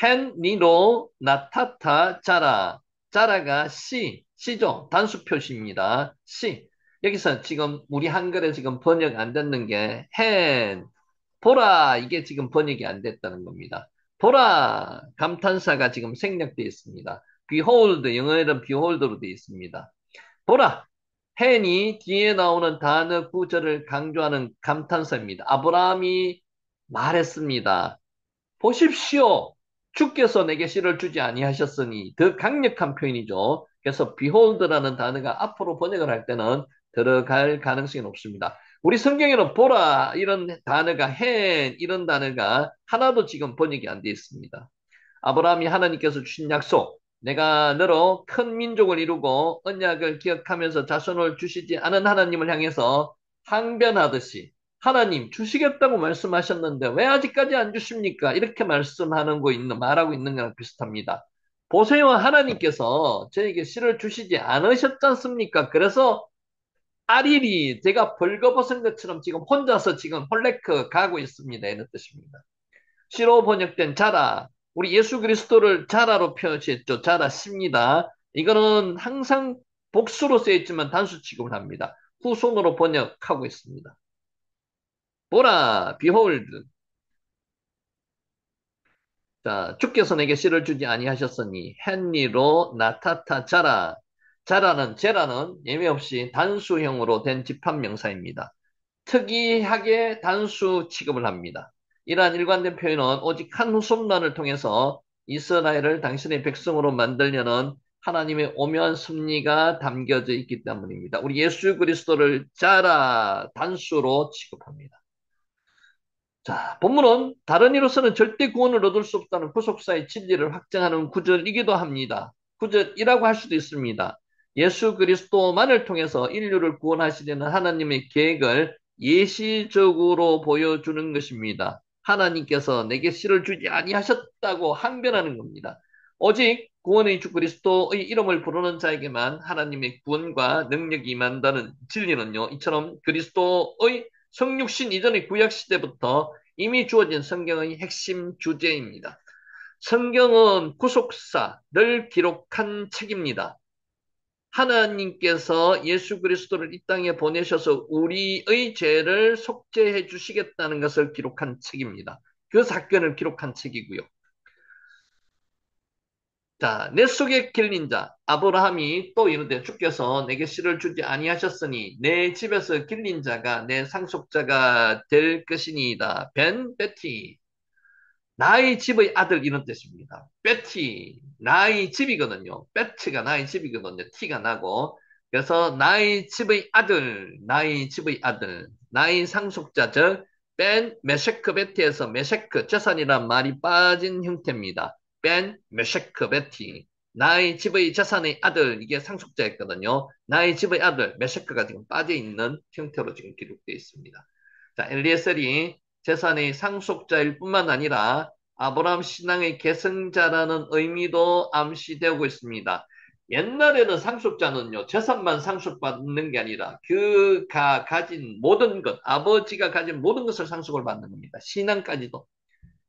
헨 니로 나타타 자라. 자라가 씨죠. 단수 표시입니다. 씨. 여기서 지금 우리 한글에 지금 번역 안 됐는 게 헨, 보라 이게 지금 번역이 안 됐다는 겁니다. 보라 감탄사가 지금 생략되어 있습니다. behold 영어에는 behold로 되어 있습니다. 보라 헨이 뒤에 나오는 단어 구절을 강조하는 감탄사입니다. 아브라함이 말했습니다. 보십시오. 주께서 내게 씨를 주지 아니하셨으니 더 강력한 표현이죠. 그래서 behold라는 단어가 앞으로 번역을 할 때는 들어갈 가능성이 높습니다. 우리 성경에는 보라 이런 단어가 해 이런 단어가 하나도 지금 번역이 안 되어 있습니다. 아브라함이 하나님께서 주신 약속, 내가 너로 큰 민족을 이루고 언약을 기억하면서 자손을 주시지 않은 하나님을 향해서 항변하듯이 하나님 주시겠다고 말씀하셨는데 왜 아직까지 안 주십니까? 이렇게 말하고 있는 거랑 비슷합니다. 보세요, 하나님께서 저에게 씨를 주시지 않으셨지 않습니까? 그래서 아리리 제가 벌거벗은 것처럼 지금 혼자서 지금 홀레크 가고 있습니다. 이런 뜻입니다. 시로 번역된 자라, 우리 예수 그리스도를 자라로 표시했죠. 자라십니다. 이거는 항상 복수로 쓰여있지만 단수 취급을 합니다. 후손으로 번역하고 있습니다. 보라, behold. 자, 주께서 내게 씨를 주지 아니하셨으니 헨리로 나타타 자라. 제라는 예외 없이 단수형으로 된 집합명사입니다. 특이하게 단수 취급을 합니다. 이러한 일관된 표현은 오직 한 후손만을 통해서 이스라엘을 당신의 백성으로 만들려는 하나님의 오묘한 섭리가 담겨져 있기 때문입니다. 우리 예수 그리스도를 자라 단수로 취급합니다. 자, 본문은 다른 이로서는 절대 구원을 얻을 수 없다는 구속사의 진리를 확정하는 구절이기도 합니다. 구절이라고 할 수도 있습니다. 예수 그리스도만을 통해서 인류를 구원하시려는 하나님의 계획을 예시적으로 보여주는 것입니다. 하나님께서 내게 씨를 주지 아니하셨다고 항변하는 겁니다. 오직 구원의 주 그리스도의 이름을 부르는 자에게만 하나님의 구원과 능력이 임한다는 진리는요. 이처럼 그리스도의 성육신 이전의 구약 시대부터 이미 주어진 성경의 핵심 주제입니다. 성경은 구속사를 기록한 책입니다. 하나님께서 예수 그리스도를 이 땅에 보내셔서 우리의 죄를 속죄해 주시겠다는 것을 기록한 책입니다. 그 사건을 기록한 책이고요. 자, 내 속에 길린 자 아브라함이 또 이르되 주께서 내게 씨를 주지 아니하셨으니 내 집에서 길린 자가 내 상속자가 될 것이니이다. 베티 나의 집의 아들 이런 뜻입니다. 베티 나의 집이거든요. 베트가 나의 집이거든요. 티가 나고 그래서 나의 집의 아들 나의 집의 아들 나의 상속자 즉벤 메셰크 베티에서 메셰크 재산이란 말이 빠진 형태입니다. 벤 메셰크 베티 나의 집의 재산의 아들 이게 상속자였거든요. 나의 집의 아들 메셰크가 지금 빠져있는 형태로 지금 기록되어 있습니다. 자, 엘리에셀이 재산의 상속자일 뿐만 아니라 아브라함 신앙의 계승자라는 의미도 암시되고 있습니다. 옛날에는 상속자는요, 재산만 상속받는 게 아니라 그가 가진 모든 것, 아버지가 가진 모든 것을 상속을 받는 겁니다. 신앙까지도.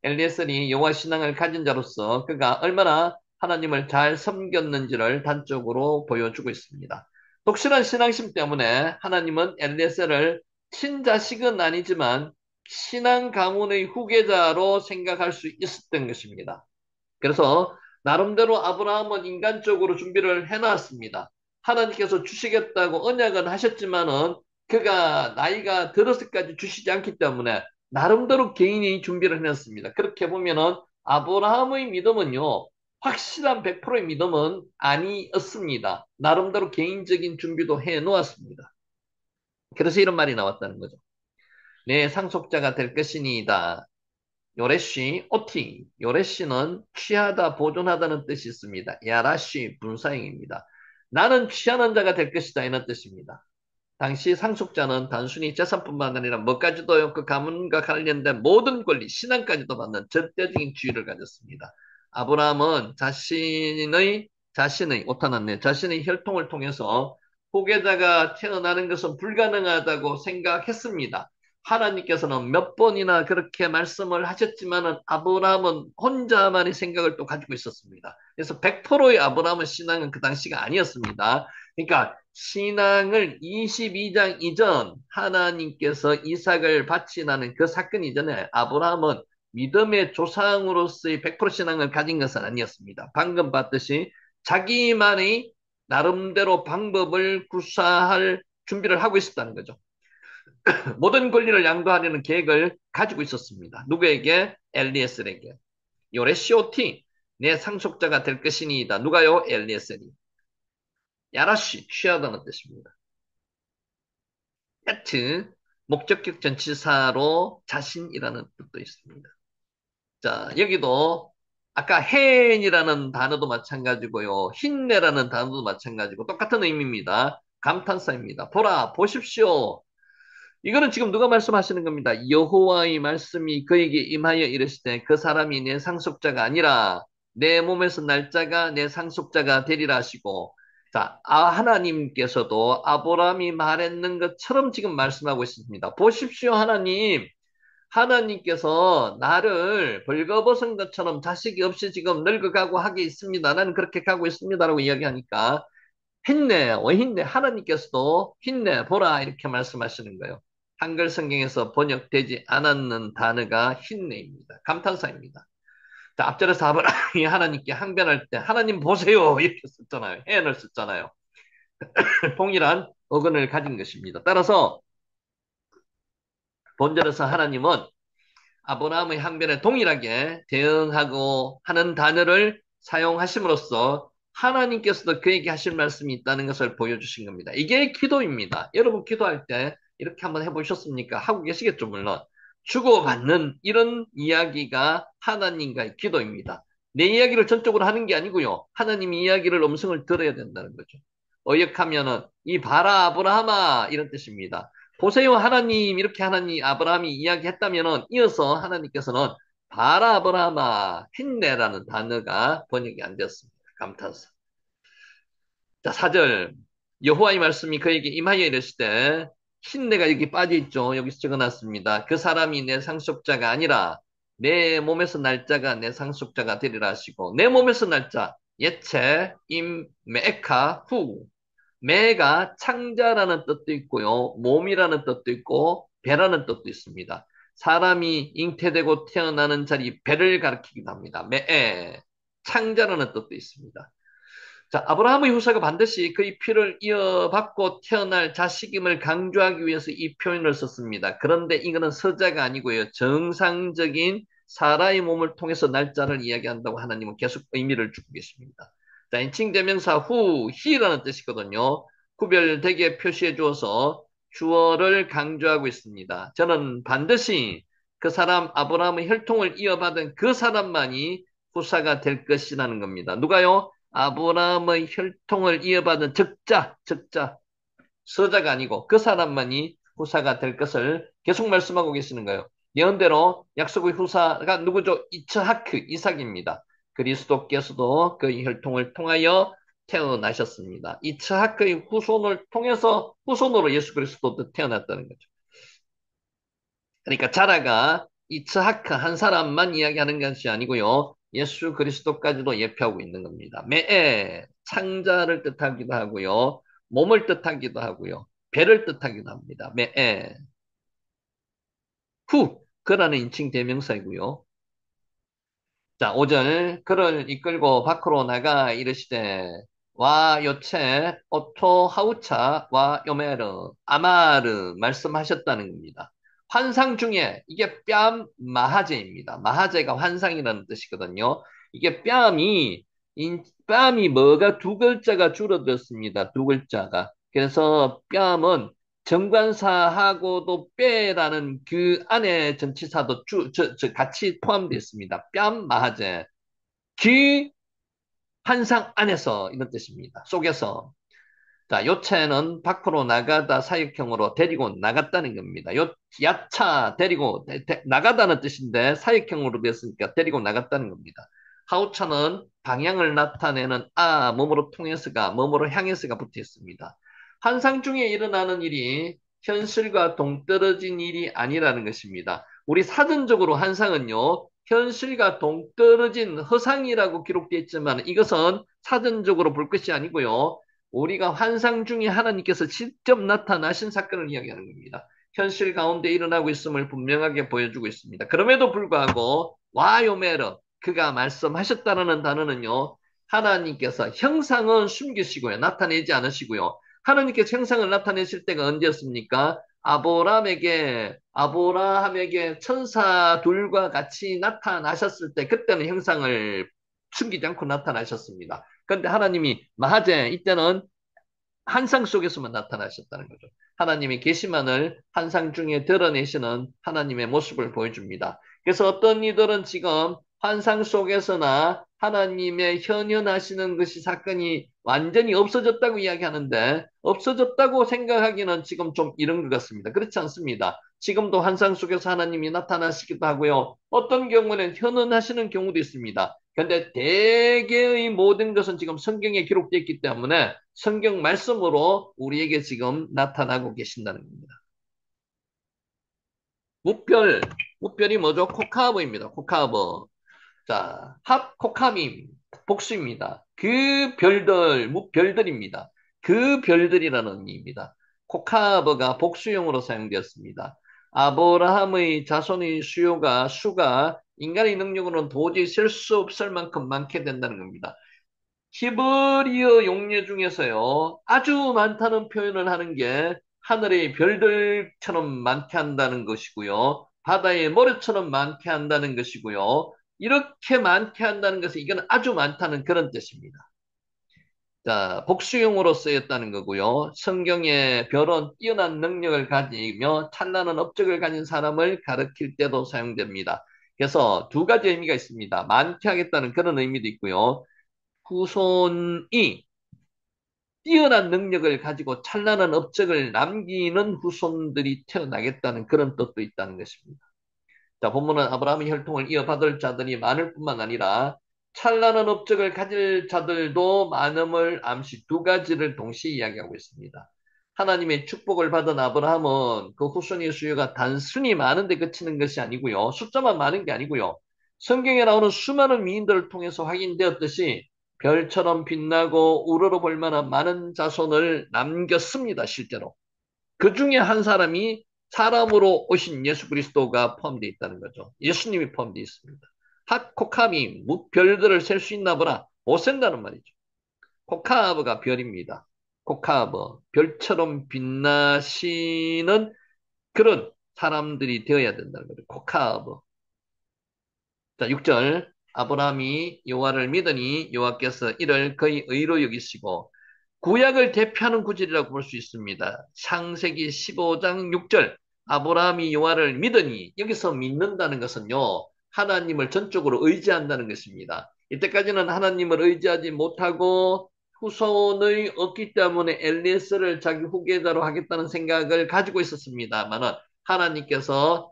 엘리에셀이 여호와 신앙을 가진 자로서 그가 얼마나 하나님을 잘 섬겼는지를 단적으로 보여주고 있습니다. 독실한 신앙심 때문에 하나님은 엘리에셀을 친자식은 아니지만 신앙 가문의 후계자로 생각할 수 있었던 것입니다. 그래서 나름대로 아브라함은 인간적으로 준비를 해놨습니다. 하나님께서 주시겠다고 언약은 하셨지만은 그가 나이가 들어서까지 주시지 않기 때문에 나름대로 개인이 준비를 해놨습니다. 그렇게 보면은 아브라함의 믿음은요, 확실한 100%의 믿음은 아니었습니다. 나름대로 개인적인 준비도 해 놓았습니다. 그래서 이런 말이 나왔다는 거죠. 내 상속자가 될 것이니이다. 요레시, 오티. 요레시는 취하다, 보존하다는 뜻이 있습니다. 야라시 분사형입니다. 나는 취하는 자가 될 것이다. 이런 뜻입니다. 당시 상속자는 단순히 재산뿐만 아니라 뭐까지도 그 가문과 관련된 모든 권리, 신앙까지도 받는 절대적인 지위를 가졌습니다. 아브라함은 자신의 혈통을 통해서 후계자가 태어나는 것은 불가능하다고 생각했습니다. 하나님께서는 몇 번이나 그렇게 말씀을 하셨지만은 아브라함은 혼자만의 생각을 또 가지고 있었습니다. 그래서 100%의 아브라함의 신앙은 그 당시가 아니었습니다. 그러니까 신앙을 22장 이전 하나님께서 이삭을 바치라는 그 사건 이전에 아브라함은 믿음의 조상으로서의 100% 신앙을 가진 것은 아니었습니다. 방금 봤듯이 자기만의 나름대로 방법을 구사할 준비를 하고 있었다는 거죠. 모든 권리를 양도하려는 계획을 가지고 있었습니다. 누구에게? 엘리에셀에게. 요래 COT, 내 상속자가 될 것이니이다. 누가요? 엘리에셀이. 야라시, 취하다는 뜻입니다. 야트, 목적격 전치사로 자신이라는 뜻도 있습니다. 자, 여기도 아까 해인이라는 단어도 마찬가지고요. 힘내라는 단어도 마찬가지고 똑같은 의미입니다. 감탄사입니다. 보라, 보십시오. 이거는 지금 누가 말씀하시는 겁니다. 여호와의 말씀이 그에게 임하여 이르시되 그 사람이 내 상속자가 아니라 내 몸에서 날 자가 내 상속자가 되리라 하시고 자, 하나님께서도 아브라함이 말했는 것처럼 지금 말씀하고 있습니다. 보십시오, 하나님. 하나님께서 나를 벌거벗은 것처럼 자식이 없이 지금 늙어가고 하게 있습니다. 나는 그렇게 가고 있습니다라고 이야기하니까 힘내, 힘내. 하나님께서도 힘내, 보라 이렇게 말씀하시는 거예요. 한글 성경에서 번역되지 않았는 단어가 힘내입니다. 감탄사입니다. 자, 앞절에서 아브라함이 하나님께 항변할 때 하나님 보세요 이렇게 썼잖아요. 해안을 썼잖아요. 동일한 어근을 가진 것입니다. 따라서 본절에서 하나님은 아브라함의 항변에 동일하게 대응하고 하는 단어를 사용하심으로써 하나님께서도 그에게 하실 말씀이 있다는 것을 보여주신 겁니다. 이게 기도입니다. 여러분 기도할 때 이렇게 한번 해보셨습니까? 하고 계시겠죠, 물론. 주고받는 이런 이야기가 하나님과의 기도입니다. 내 이야기를 전적으로 하는 게 아니고요. 하나님 이야기를 음성을 들어야 된다는 거죠. 어역하면은 이 바라 아브라함아 이런 뜻입니다. 보세요, 하나님, 이렇게 하나님, 아브라함이 이야기했다면은, 이어서 하나님께서는, 바라 아브라함아, 힘내라는 단어가 번역이 안 되었습니다. 감탄사. 자, 4절. 여호와의 말씀이 그에게 임하여 이르시되, 힘내가 여기 빠져 있죠. 여기서 적어놨습니다. 그 사람이 내 상속자가 아니라, 내 몸에서 날짜가 내 상속자가 되리라 하시고, 내 몸에서 날짜, 예체, 임, 메카, 후. 매가 창자라는 뜻도 있고요. 몸이라는 뜻도 있고 배라는 뜻도 있습니다. 사람이 잉태되고 태어나는 자리 배를 가리키기도 합니다. 매, 창자라는 뜻도 있습니다. 자, 아브라함의 후사가 반드시 그의 피를 이어받고 태어날 자식임을 강조하기 위해서 이 표현을 썼습니다. 그런데 이거는 서자가 아니고요. 정상적인 사라의 몸을 통해서 날짜를 이야기한다고 하나님은 계속 의미를 주고 계십니다. 자, 인칭대명사 후, 히라는 뜻이거든요. 구별되게 표시해 주어서 주어를 강조하고 있습니다. 저는 반드시 그 사람 아브라함의 혈통을 이어받은 그 사람만이 후사가 될 것이라는 겁니다. 누가요? 아브라함의 혈통을 이어받은 적자, 서자가 아니고 그 사람만이 후사가 될 것을 계속 말씀하고 계시는 거예요. 예언대로 약속의 후사가 누구죠? 이츠하크, 이삭입니다. 그리스도께서도 그 혈통을 통하여 태어나셨습니다. 이츠하크의 후손을 통해서 후손으로 예수 그리스도도 태어났다는 거죠. 그러니까 자라가 이츠하크 한 사람만 이야기하는 것이 아니고요. 예수 그리스도까지도 예표하고 있는 겁니다. 매에 창자를 뜻하기도 하고요. 몸을 뜻하기도 하고요. 배를 뜻하기도 합니다. 매에 후 그라는 인칭 대명사이고요. 자, 5절 그를 이끌고 밖으로 나가 이르시되 와 요체 오토 하우차 와 요메르 아마르 말씀하셨다는 겁니다. 환상 중에 이게 뺨 마하제입니다. 마하제가 환상이라는 뜻이거든요. 이게 뺨이 뭐가 두 글자가 줄어들었습니다. 두 글자가. 그래서 뺨은 정관사하고도 빼라는 그 안에 전치사도 같이 포함되어 있습니다. 뺨 마하제. 그 환상 안에서 이런 뜻입니다. 속에서. 자, 요체는 밖으로 나가다 사역형으로 데리고 나갔다는 겁니다. 야차 데리고 나가다는 뜻인데 사역형으로 됐으니까 데리고 나갔다는 겁니다. 하우차는 방향을 나타내는 몸으로 통해서가 몸으로 향해서가 붙어 있습니다. 환상 중에 일어나는 일이 현실과 동떨어진 일이 아니라는 것입니다. 우리 사전적으로 환상은요, 현실과 동떨어진 허상이라고 기록되어 있지만 이것은 사전적으로 볼 것이 아니고요. 우리가 환상 중에 하나님께서 직접 나타나신 사건을 이야기하는 겁니다. 현실 가운데 일어나고 있음을 분명하게 보여주고 있습니다. 그럼에도 불구하고 와요메르 그가 말씀하셨다는 단어는요. 하나님께서 형상은 숨기시고요. 나타내지 않으시고요. 하나님께서 형상을 나타내실 때가 언제였습니까? 아브라함에게 천사 둘과 같이 나타나셨을 때 그때는 형상을 숨기지 않고 나타나셨습니다. 그런데 하나님이 마하제 이때는 환상 속에서만 나타나셨다는 거죠. 하나님의 계시만을 환상 중에 드러내시는 하나님의 모습을 보여줍니다. 그래서 어떤 이들은 지금 환상 속에서나 하나님의 현현하시는 것이 사건이 완전히 없어졌다고 이야기하는데 없어졌다고 생각하기는 지금 좀 이른 것 같습니다. 그렇지 않습니다. 지금도 환상 속에서 하나님이 나타나시기도 하고요. 어떤 경우는 현현하시는 경우도 있습니다. 그런데 대개의 모든 것은 지금 성경에 기록되어 있기 때문에 성경 말씀으로 우리에게 지금 나타나고 계신다는 겁니다. 무별, 무별이 뭐죠? 코카브입니다. 코카브. 자, 코카밈, 복수입니다. 그 별들, 무별들입니다. 그 별들이라는 의미입니다. 코카브가 복수용으로 사용되었습니다. 아브라함의 자손의 수가 인간의 능력으로는 도저히 셀 수 없을 만큼 많게 된다는 겁니다. 히브리어 용례 중에서요, 아주 많다는 표현을 하는 게 하늘의 별들처럼 많게 한다는 것이고요, 바다의 모래처럼 많게 한다는 것이고요, 이렇게 많게 한다는 것은 이건 아주 많다는 그런 뜻입니다. 자, 복수용으로 쓰였다는 거고요. 성경의 별은 뛰어난 능력을 가지며 찬란한 업적을 가진 사람을 가리킬 때도 사용됩니다. 그래서 두 가지 의미가 있습니다. 많게 하겠다는 그런 의미도 있고요. 후손이 뛰어난 능력을 가지고 찬란한 업적을 남기는 후손들이 태어나겠다는 그런 뜻도 있다는 것입니다. 자, 본문은 아브라함의 혈통을 이어받을 자들이 많을 뿐만 아니라 찬란한 업적을 가질 자들도 많음을 암시 두 가지를 동시에 이야기하고 있습니다. 하나님의 축복을 받은 아브라함은 그 후손의 수요가 단순히 많은데 그치는 것이 아니고요. 숫자만 많은 게 아니고요. 성경에 나오는 수많은 미인들을 통해서 확인되었듯이 별처럼 빛나고 우러러 볼 만한 많은 자손을 남겼습니다, 실제로. 그 중에 한 사람이 사람으로 오신 예수 그리스도가 포함되어 있다는 거죠. 예수님이 포함되어 있습니다. 코카미, 별들을 셀 수 있나 보라. 못 센다는 말이죠. 코카브가 별입니다. 코카브, 별처럼 빛나시는 그런 사람들이 되어야 된다는 거죠. 코카브. 자, 6절. 아브라함이 여호와를 믿으니 여호와께서 이를 그의 의로 여기시고 구약을 대표하는 구절이라고 볼 수 있습니다. 창세기 15장 6절. 아브라함이 여호와를 믿으니 여기서 믿는다는 것은요. 하나님을 전적으로 의지한다는 것입니다. 이때까지는 하나님을 의지하지 못하고 후손의 없기 때문에 엘리에스를 자기 후계자로 하겠다는 생각을 가지고 있었습니다만은 하나님께서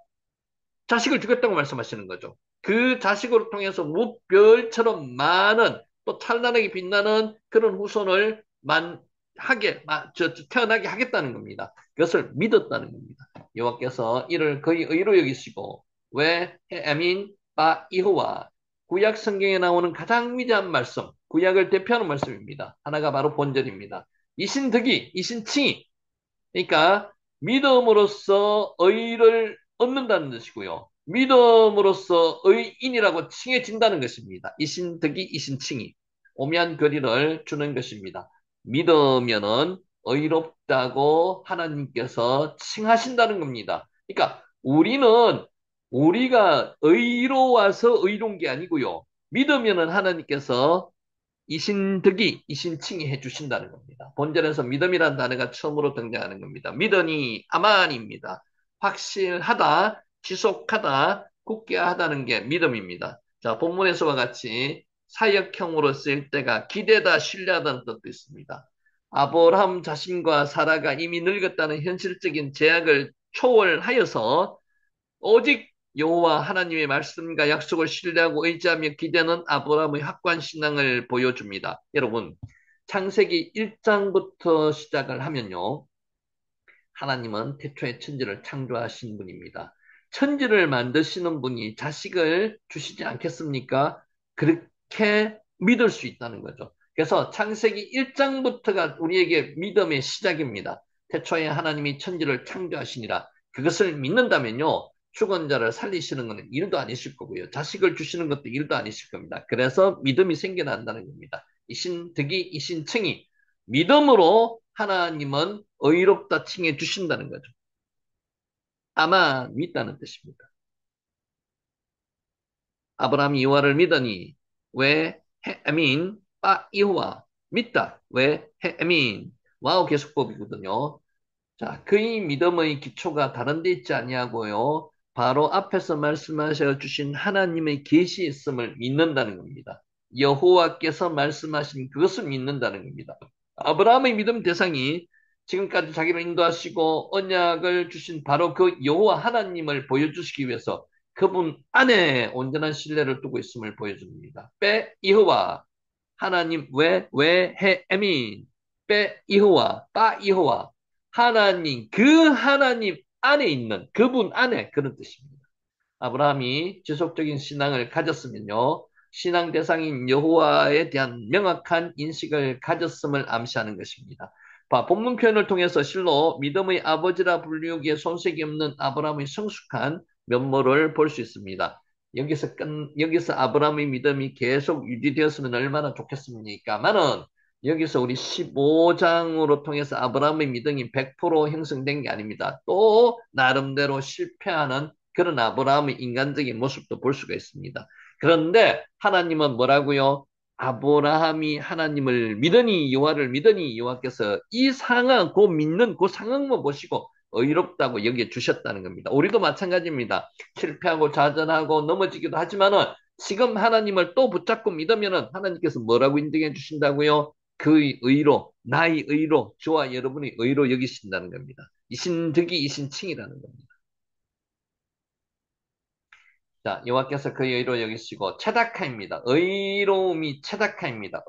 자식을 주겠다고 말씀하시는 거죠. 그 자식으로 통해서 무별처럼 많은 또 찬란하게 빛나는 그런 후손을 태어나게 하겠다는 겁니다. 그것을 믿었다는 겁니다. 여호와께서 이를 그의 의로 여기시고 왜 아민 바 이호와 구약 성경에 나오는 가장 위대한 말씀, 구약을 대표하는 말씀입니다. 하나가 바로 본절입니다. 이신득이, 이신칭이, 그러니까 믿음으로써 의를 얻는다는 뜻이고요. 믿음으로써 의인이라고 칭해진다는 것입니다. 이신득이 이신칭이 오면 결의를 주는 것입니다. 믿으면은 의롭다고 하나님께서 칭하신다는 겁니다. 그러니까 우리가 의로워서 의로운 게 아니고요. 믿으면은 하나님께서 이신득이, 이신칭이 해주신다는 겁니다. 본절에서 믿음이라는 단어가 처음으로 등장하는 겁니다. 믿으니 아만입니다. 확실하다, 지속하다, 굳게 하다는 게 믿음입니다. 자, 본문에서와 같이 사역형으로 쓰일 때가 기대다, 신뢰하다는 뜻도 있습니다. 아브라함 자신과 사라가 이미 늙었다는 현실적인 제약을 초월하여서 오직 여호와 하나님의 말씀과 약속을 신뢰하고 의지하며 기대는 아브라함의 확고한 신앙을 보여줍니다. 여러분, 창세기 1장부터 시작을 하면요. 하나님은 태초에 천지를 창조하신 분입니다. 천지를 만드시는 분이 자식을 주시지 않겠습니까? 그렇게 믿을 수 있다는 거죠. 그래서 창세기 1장부터가 우리에게 믿음의 시작입니다. 태초에 하나님이 천지를 창조하시니라. 그것을 믿는다면요. 죽은 자를 살리시는 것은 일도 아니실 거고요. 자식을 주시는 것도 일도 아니실 겁니다. 그래서 믿음이 생겨난다는 겁니다. 이신득이 이신층이 믿음으로 하나님은 의롭다 칭해 주신다는 거죠. 아마 믿다는 뜻입니다. 아브라함이 여호와를 믿으니 왜 해민 빠 이호와 믿다 왜 해민 와우 계속법이거든요. 자, 그의 믿음의 기초가 다른 데 있지 아니하고요. 바로 앞에서 말씀하셔 주신 하나님의 계시 있음을 믿는다는 겁니다. 여호와께서 말씀하신 그것을 믿는다는 겁니다. 아브라함의 믿음 대상이 지금까지 자기를 인도하시고 언약을 주신 바로 그 여호와 하나님을 보여주시기 위해서 그분 안에 온전한 신뢰를 두고 있음을 보여줍니다. 빼 여호와 하나님 해 에민 빼 여호와 빠 여호와 하나님 그 하나님 안에 있는 그분 안에 그런 뜻입니다. 아브라함이 지속적인 신앙을 가졌으면요. 신앙 대상인 여호와에 대한 명확한 인식을 가졌음을 암시하는 것입니다. 본문 표현을 통해서 실로 믿음의 아버지라 불리우기에 손색이 없는 아브라함의 성숙한 면모를 볼 수 있습니다. 여기서 아브라함의 믿음이 계속 유지되었으면 얼마나 좋겠습니까만은 여기서 우리 15장으로 통해서 아브라함의 믿음이 100% 형성된 게 아닙니다. 또 나름대로 실패하는 그런 아브라함의 인간적인 모습도 볼 수가 있습니다. 그런데 하나님은 뭐라고요? 아브라함이 하나님을 믿으니 여호와를 믿으니 여호와께서 이 상황, 그 믿는 그 상황만 보시고 의롭다고 여겨 주셨다는 겁니다. 우리도 마찬가지입니다. 실패하고 좌절하고 넘어지기도 하지만은 지금 하나님을 또 붙잡고 믿으면은 하나님께서 뭐라고 인정해 주신다고요? 그의 의로, 나의 의로, 저와 여러분의 의로 여기신다는 겁니다. 이신득이 이신칭이라는 겁니다. 자, 여호와께서 그의 의로 여기시고 체다카입니다. 의로움이 체다카입니다.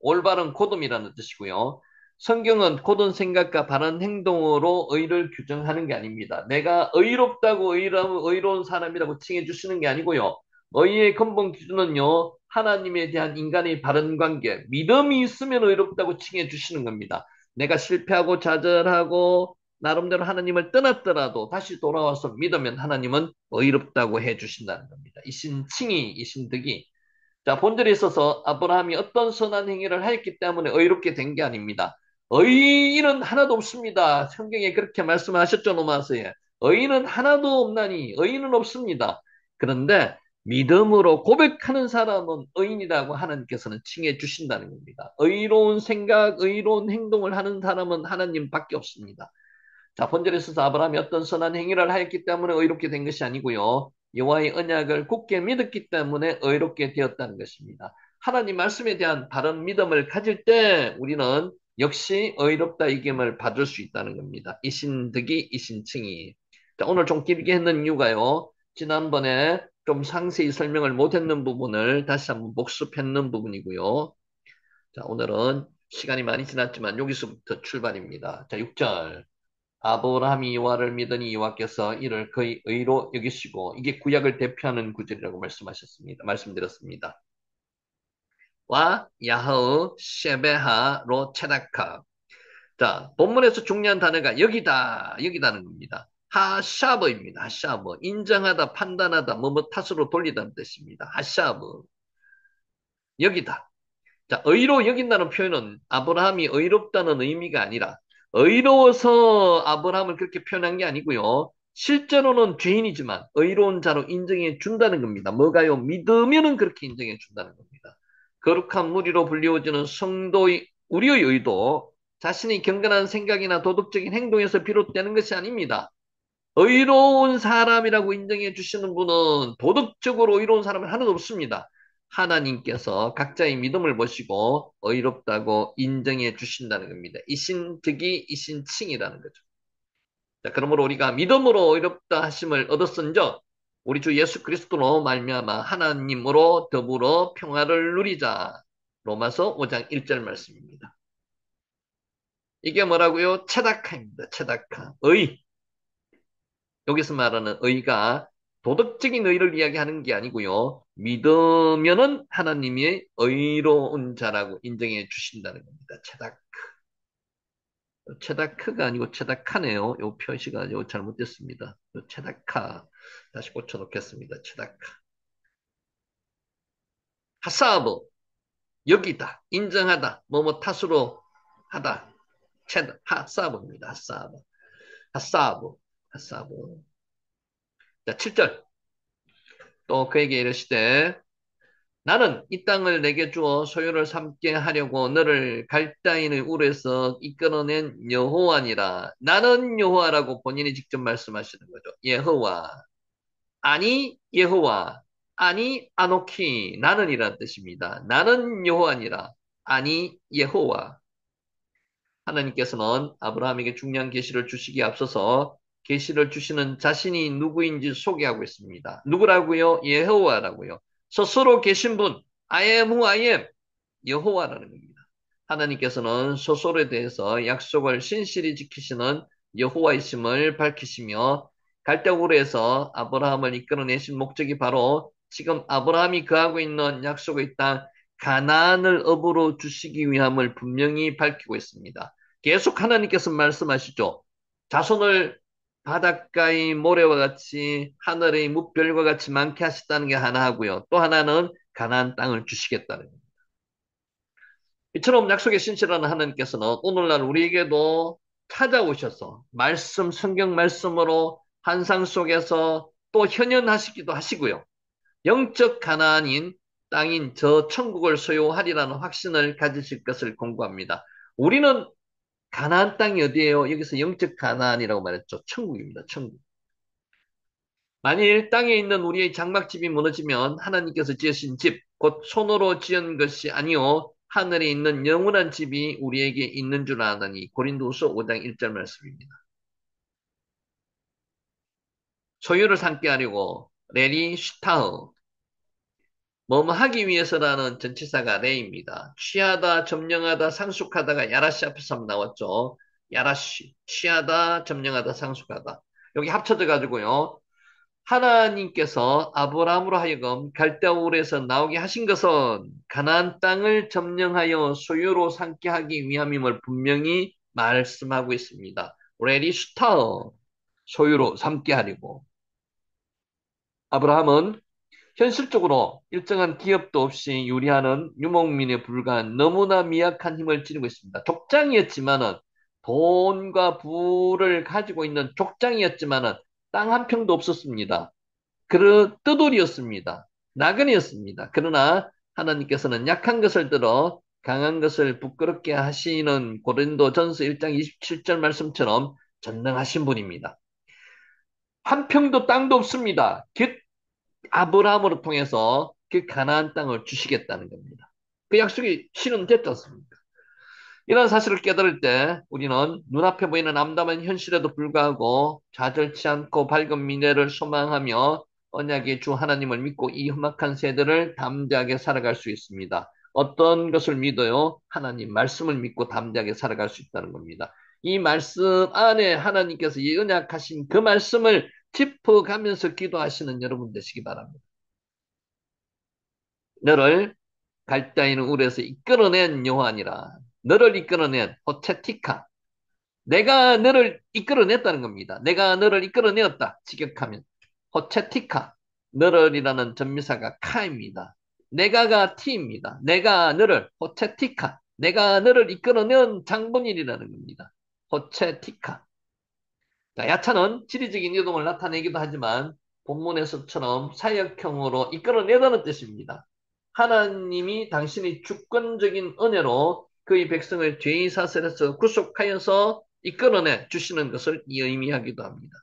올바른 고듬이라는 뜻이고요. 성경은 고든 생각과 바른 행동으로 의를 규정하는 게 아닙니다. 내가 의롭다고 의로운 사람이라고 칭해 주시는 게 아니고요. 의의 근본 기준은요. 하나님에 대한 인간의 바른 관계, 믿음이 있으면 의롭다고 칭해 주시는 겁니다. 내가 실패하고 좌절하고 나름대로 하나님을 떠났더라도 다시 돌아와서 믿으면 하나님은 의롭다고 해주신다는 겁니다. 이신칭이, 이신득이. 자, 본절에 있어서 아브라함이 어떤 선한 행위를 했기 때문에 의롭게 된 게 아닙니다. 의인은 하나도 없습니다. 성경에 그렇게 말씀하셨죠, 로마서에. 의인은 하나도 없나니, 의인은 없습니다. 그런데 믿음으로 고백하는 사람은 의인이라고 하나님께서는 칭해 주신다는 겁니다. 의로운 생각, 의로운 행동을 하는 사람은 하나님밖에 없습니다. 자, 본절에 있어서 아브라함이 어떤 선한 행위를 하였기 때문에 의롭게 된 것이 아니고요. 여호와의 언약을 굳게 믿었기 때문에 의롭게 되었다는 것입니다. 하나님 말씀에 대한 바른 믿음을 가질 때 우리는 역시 의롭다 이김을 받을 수 있다는 겁니다. 이신득이 이신칭이. 자, 오늘 좀 길게 했는 이유가요. 지난번에 좀 상세히 설명을 못했는 부분을 다시 한번 복습했는 부분이고요. 자, 오늘은 시간이 많이 지났지만 여기서부터 출발입니다. 자, 6절. 아브라함이 여호와를 믿으니 여호와께서 이를 그의 의로 여기시고 이게 구약을 대표하는 구절이라고 말씀드렸습니다. 와 야흐 셰베하로 체다카. 자, 본문에서 중요한 단어가 여기다는 겁니다. 하샤브입니다. 하샤브. 인정하다, 판단하다, 뭐뭐 탓으로 돌리다는 뜻입니다. 하샤브. 여기다. 자, 의로 여긴다는 표현은 아브라함이 의롭다는 의미가 아니라 의로워서 아브라함을 그렇게 표현한 게 아니고요. 실제로는 죄인이지만 의로운 자로 인정해 준다는 겁니다. 뭐가요? 믿으면은 그렇게 인정해 준다는 겁니다. 거룩한 무리로 불리워지는 성도의 우리의 의도 자신이 경건한 생각이나 도덕적인 행동에서 비롯되는 것이 아닙니다. 의로운 사람이라고 인정해 주시는 분은 도덕적으로 의로운 사람은 하나도 없습니다. 하나님께서 각자의 믿음을 보시고 의롭다고 인정해 주신다는 겁니다. 이신득이 이신칭이라는 거죠. 자, 그러므로 우리가 믿음으로 의롭다 하심을 얻었은즉 우리 주 예수 그리스도로 말미암아 하나님으로 더불어 평화를 누리자. 로마서 5장 1절 말씀입니다. 이게 뭐라고요? 체다카입니다. 체다카. 의. 여기서 말하는 의가 도덕적인 의를 이야기하는 게 아니고요. 믿으면은 하나님이 의로운 자라고 인정해 주신다는 겁니다. 체다크가 아니고 체다카네요. 요 표시가 요 잘못됐습니다. 요 체다카. 다시 고쳐놓겠습니다. 체다카. 하사브. 여기다. 인정하다. 뭐뭐 탓으로 하다. 하사브입니다. 하사브. 하사브. 하사브. 자, 7절. 또 그에게 이르시되 나는 이 땅을 내게 주어 소유를 삼게 하려고 너를 갈대인의 우에서 이끌어낸 여호와니라. 나는 여호와라고 본인이 직접 말씀하시는 거죠. 여호와. 아니 여호와. 아니 아노키. 나는이란 뜻입니다. 나는 여호와니라. 아니 여호와. 하나님께서는 아브라함에게 중요한 계시를 주시기에 앞서서 계시를 주시는 자신이 누구인지 소개하고 있습니다. 누구라고요? 여호와라고요. 스스로 계신 분, I am who I am, 여호와라는 겁니다. 하나님께서는 스스로에 대해서 약속을 신실히 지키시는 여호와이심을 밝히시며 갈대우르에서 아브라함을 이끌어내신 목적이 바로 지금 아브라함이 거하고 있는 약속의 땅 가나안을 업으로 주시기 위함을 분명히 밝히고 있습니다. 계속 하나님께서 말씀하시죠. 자손을 바닷가의 모래와 같이 하늘의 무별과 같이 많게 하셨다는 게 하나 하고요. 또 하나는 가나안 땅을 주시겠다는 겁니다. 이처럼 약속의 신실한 하나님께서는 오늘날 우리에게도 찾아오셔서 성경 말씀으로 환상 속에서 또 현현하시기도 하시고요. 영적 가나안인 땅인 저 천국을 소유하리라는 확신을 가지실 것을 공고합니다. 우리는 가나안 땅이 어디예요? 여기서 영적 가나안이라고 말했죠. 천국입니다. 천국. 만일 땅에 있는 우리의 장막집이 무너지면 하나님께서 지으신 집, 곧 손으로 지은 것이 아니요 하늘에 있는 영원한 집이 우리에게 있는 줄 아나니 고린도후서 5장 1절 말씀입니다. 소유를 삼게 하려고 레리 슈타흐 뭐뭐 하기 위해서라는 전치사가 레입니다. 취하다, 점령하다, 상속하다가 야라시 앞에서 한번 나왔죠. 야라시, 취하다, 점령하다, 상속하다. 여기 합쳐져 가지고요. 하나님께서 아브라함으로 하여금 갈대아울에서 나오게 하신 것은 가나안 땅을 점령하여 소유로 삼게 하기 위함임을 분명히 말씀하고 있습니다. 레디 스타어 소유로 삼게 하려고. 아브라함은 현실적으로 일정한 기업도 없이 유리하는 유목민에 불과한 너무나 미약한 힘을 지니고 있습니다. 족장이었지만은 돈과 부를 가지고 있는 족장이었지만은 땅 한 평도 없었습니다. 뜨돌이었습니다. 나그네였습니다. 그러나 하나님께서는 약한 것을 들어 강한 것을 부끄럽게 하시는 고린도전서 1장 27절 말씀처럼 전능하신 분입니다. 한 평도 땅도 없습니다. 아브라함으로 통해서 그 가나안 땅을 주시겠다는 겁니다. 그 약속이 실현됐지 않습니까? 이런 사실을 깨달을 때 우리는 눈앞에 보이는 암담한 현실에도 불구하고 좌절치 않고 밝은 미래를 소망하며 언약의 주 하나님을 믿고 이 험악한 세대를 담대하게 살아갈 수 있습니다. 어떤 것을 믿어요? 하나님 말씀을 믿고 담대하게 살아갈 수 있다는 겁니다. 이 말씀 안에 하나님께서 언약하신 그 말씀을 짚어가면서 기도하시는 여러분 되시기 바랍니다. 너를 갈대아인 울에서 이끌어낸 여호와니라. 너를 이끌어낸 호체티카. 내가 너를 이끌어냈다는 겁니다. 내가 너를 이끌어내었다. 직역하면 호체티카. 너를이라는 전미사가 카입니다. 내가가 티입니다. 내가 너를 호체티카. 내가 너를 이끌어낸 장본인이라는 겁니다. 호체티카. 자, 야차는 지리적인 이동을 나타내기도 하지만 본문에서처럼 사역형으로 이끌어내다는 뜻입니다. 하나님이 당신의 주권적인 은혜로 그의 백성을 죄의 사슬에서 구속하여서 이끌어내 주시는 것을 의미하기도 합니다.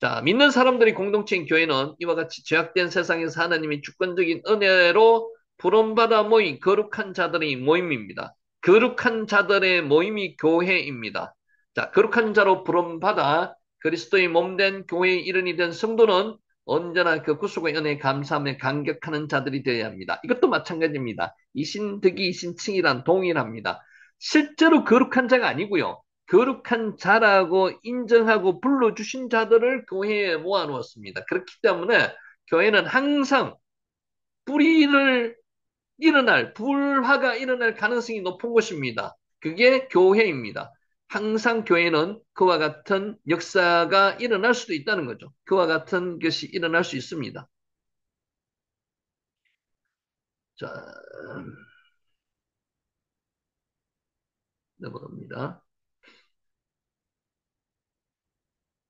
자, 믿는 사람들이 공동체인 교회는 이와 같이 죄악된 세상에서 하나님의 주권적인 은혜로 부름받아 모인 거룩한 자들의 모임입니다. 거룩한 자들의 모임이 교회입니다. 자, 거룩한 자로 부름받아 그리스도의 몸된 교회의 일원이 된 성도는 언제나 그 구속의 은혜에 감사하며 감격하는 자들이 되어야 합니다. 이것도 마찬가지입니다. 이신득이 이신칭이란 동일합니다. 실제로 거룩한 자가 아니고요. 거룩한 자라고 인정하고 불러주신 자들을 교회에 모아놓았습니다. 그렇기 때문에 교회는 항상 불의를 불화가 일어날 가능성이 높은 곳입니다. 그게 교회입니다. 항상 교회는 그와 같은 역사가 일어날 수도 있다는 거죠. 그와 같은 것이 일어날 수 있습니다. 자, 넘어갑니다.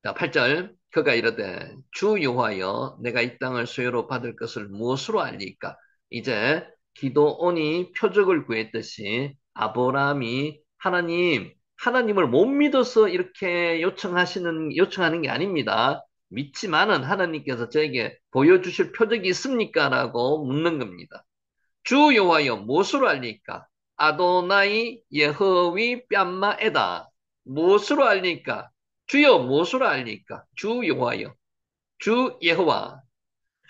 자, 8절. 그가 이르되 주 여호와여 내가 이 땅을 소유로 받을 것을 무엇으로 알리까? 이제 기도온이 표적을 구했듯이 아브라함이 하나님을 못 믿어서 이렇게 요청하는 게 아닙니다. 믿지만은 하나님께서 저에게 보여주실 표적이 있습니까? 라고 묻는 겁니다. 주 여호와여 무엇으로 알리까? 아도나이 예허위 뺨마에다. 무엇으로 알리까? 주여 무엇으로 알리까? 주 여호와여. 주 예호와.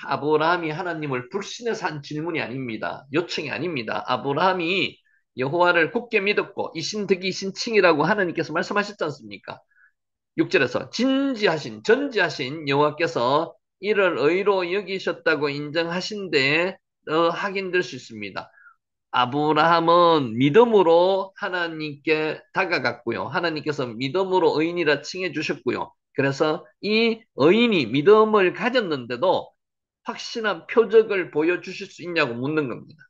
아브라함이 하나님을 불신해서 한 질문이 아닙니다. 요청이 아닙니다. 아브라함이 여호와를 굳게 믿었고 이신득이 신칭이라고 하나님께서 말씀하셨지 않습니까? 6절에서 전지하신 여호와께서 이를 의로 여기셨다고 인정하신 데에 확인될 수 있습니다. 아브라함은 믿음으로 하나님께 다가갔고요. 하나님께서 믿음으로 의인이라 칭해 주셨고요. 그래서 이 의인이 믿음을 가졌는데도 확실한 표적을 보여주실 수 있냐고 묻는 겁니다.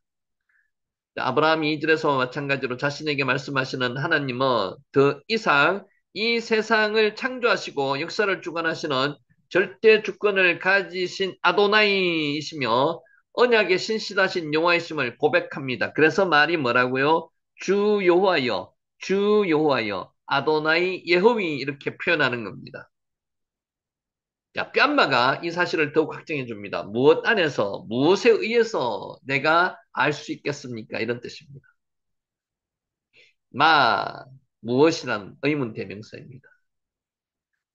아브라함이 이절에서 마찬가지로 자신에게 말씀하시는 하나님은 더 이상 이 세상을 창조하시고 역사를 주관하시는 절대 주권을 가지신 아도나이이시며 언약의 신실하신 여호와이심을 고백합니다. 그래서 말이 뭐라고요? 주 여호와여, 주 여호와여, 아도나이 예호위 이렇게 표현하는 겁니다. 자, 뺨마가 이 사실을 더욱 확정해 줍니다. 무엇 안에서, 무엇에 의해서 내가 알 수 있겠습니까? 이런 뜻입니다. 마, 무엇이란 의문 대명사입니다.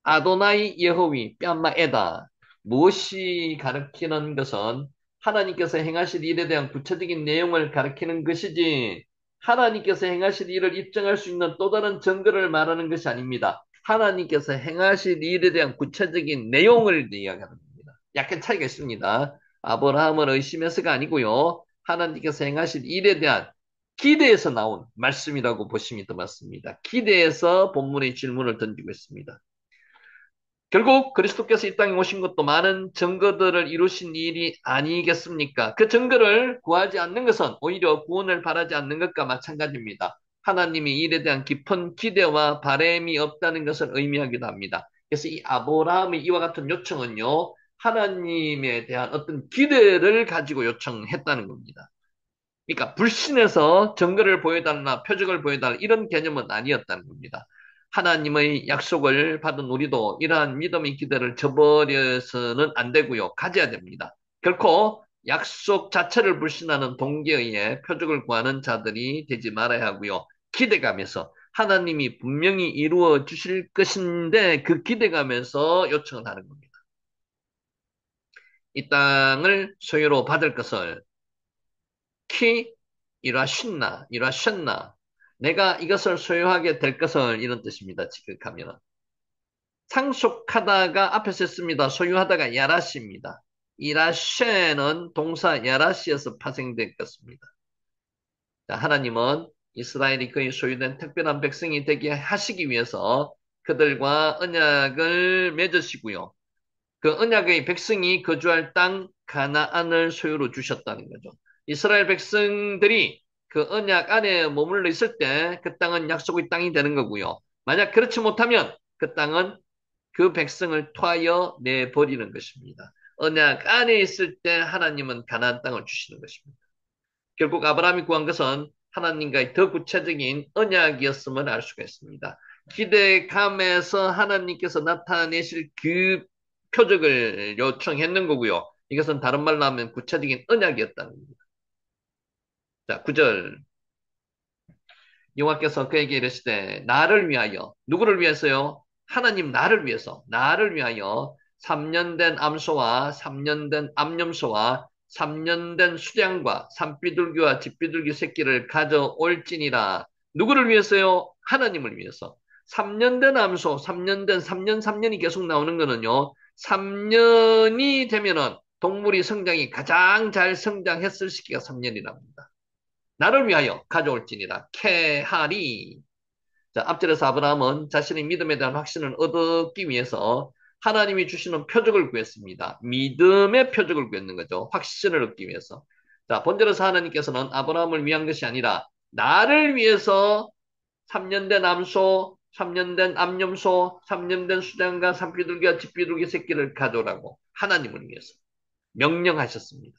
아도나이 예호위 뺨마에다. 무엇이 가르치는 것은 하나님께서 행하실 일에 대한 구체적인 내용을 가르치는 것이지 하나님께서 행하실 일을 입증할 수 있는 또 다른 증거를 말하는 것이 아닙니다. 하나님께서 행하실 일에 대한 구체적인 내용을 이야기하는 겁니다. 약간 차이가 있습니다. 아브라함은 의심해서가 아니고요. 하나님께서 행하실 일에 대한 기대에서 나온 말씀이라고 보시면 더 맞습니다. 기대에서 본문의 질문을 던지고 있습니다. 결국 그리스도께서 이 땅에 오신 것도 많은 증거들을 이루신 일이 아니겠습니까? 그 증거를 구하지 않는 것은 오히려 구원을 바라지 않는 것과 마찬가지입니다. 하나님이 일에 대한 깊은 기대와 바램이 없다는 것을 의미하기도 합니다. 그래서 이 아브라함의 이와 같은 요청은요, 하나님에 대한 어떤 기대를 가지고 요청했다는 겁니다. 그러니까 불신해서 증거를 보여달라, 표적을 보여달라 이런 개념은 아니었다는 겁니다. 하나님의 약속을 받은 우리도 이러한 믿음의 기대를 저버려서는 안 되고요. 가져야 됩니다. 결코 약속 자체를 불신하는 동기에 의해 표적을 구하는 자들이 되지 말아야 하고요. 기대감에서 하나님이 분명히 이루어 주실 것인데 그 기대감에서 요청을 하는 겁니다. 이 땅을 소유로 받을 것을 키 이라셨나 내가 이것을 소유하게 될 것을 이런 뜻입니다. 지극하면 상속하다가 앞에 썼습니다. 소유하다가 야라시입니다. 이라쉐는 동사 야라시에서 파생된 것입니다. 자, 하나님은 이스라엘이 그의 소유된 특별한 백성이 되게 하시기 위해서 그들과 언약을 맺으시고요. 그 언약의 백성이 거주할 땅 가나안을 소유로 주셨다는 거죠. 이스라엘 백성들이 그 언약 안에 머물러 있을 때 그 땅은 약속의 땅이 되는 거고요. 만약 그렇지 못하면 그 땅은 그 백성을 토하여 내버리는 것입니다. 언약 안에 있을 때 하나님은 가나안 땅을 주시는 것입니다. 결국 아브라함이 구한 것은 하나님과의 더 구체적인 언약이었음을 알 수가 있습니다. 기대감에서 하나님께서 나타내실 그 표적을 요청했는 거고요. 이것은 다른 말로 하면 구체적인 언약이었다는 겁니다. 자, 9절. 여호와께서 그에게 이르시되 나를 위하여 누구를 위해서요? 하나님 나를 위하여 3년 된 암소와 3년 된 암염소와 3년 된 수량과 산비둘기와 집비둘기 새끼를 가져올지니라. 누구를 위해서요? 하나님을 위해서. 3년 된 암소, 3년 된 3년, 3년이 계속 나오는 거는요. 3년이 되면은 동물이 성장이 가장 잘 성장했을 시기가 3년이랍니다. 나를 위하여 가져올지니라. 케하리. 자, 앞절에서 아브라함은 자신의 믿음에 대한 확신을 얻기 위해서 하나님이 주시는 표적을 구했습니다. 믿음의 표적을 구했는 거죠. 확신을 얻기 위해서. 자, 본절에서 하나님께서는 아브라함을 위한 것이 아니라 나를 위해서 3년 된 암소, 3년 된 암염소, 3년 된 수장과 산비둘기와 집비둘기 새끼를 가져오라고 하나님을 위해서 명령하셨습니다.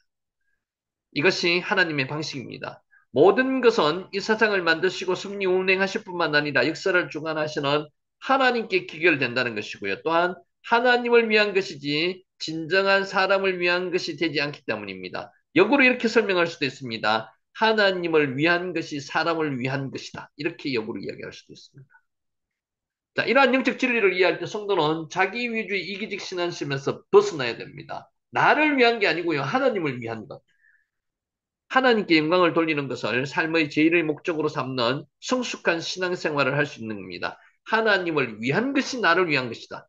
이것이 하나님의 방식입니다. 모든 것은 이 세상을 만드시고 섭리 운행하실 뿐만 아니라 역사를 주관하시는 하나님께 기결된다는 것이고요. 또한 하나님을 위한 것이지 진정한 사람을 위한 것이 되지 않기 때문입니다. 역으로 이렇게 설명할 수도 있습니다. 하나님을 위한 것이 사람을 위한 것이다. 이렇게 역으로 이야기할 수도 있습니다. 자, 이러한 영적 진리를 이해할 때 성도는 자기 위주의 이기적 신앙심에서 벗어나야 됩니다. 나를 위한 게 아니고요. 하나님을 위한 것. 하나님께 영광을 돌리는 것을 삶의 제일의 목적으로 삼는 성숙한 신앙생활을 할 수 있는 겁니다. 하나님을 위한 것이 나를 위한 것이다.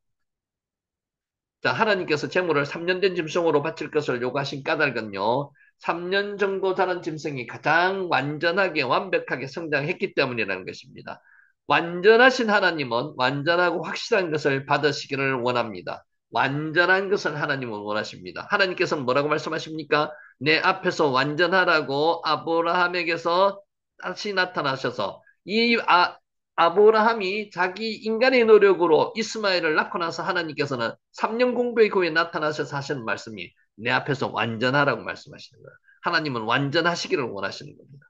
자, 하나님께서 제물을 3년 된 짐승으로 바칠 것을 요구하신 까닭은요. 3년 정도 자란 짐승이 가장 완전하게 완벽하게 성장했기 때문이라는 것입니다. 완전하신 하나님은 완전하고 확실한 것을 받으시기를 원합니다. 완전한 것을 하나님은 원하십니다. 하나님께서는 뭐라고 말씀하십니까? 내 앞에서 완전하라고 아브라함에게서 다시 나타나셔서 아브라함이 자기 인간의 노력으로 이스마엘을 낳고 나서 하나님께서는 3년 공백 후에 나타나셔서 하시는 말씀이 내 앞에서 완전하라고 말씀하시는 거예요. 하나님은 완전하시기를 원하시는 겁니다.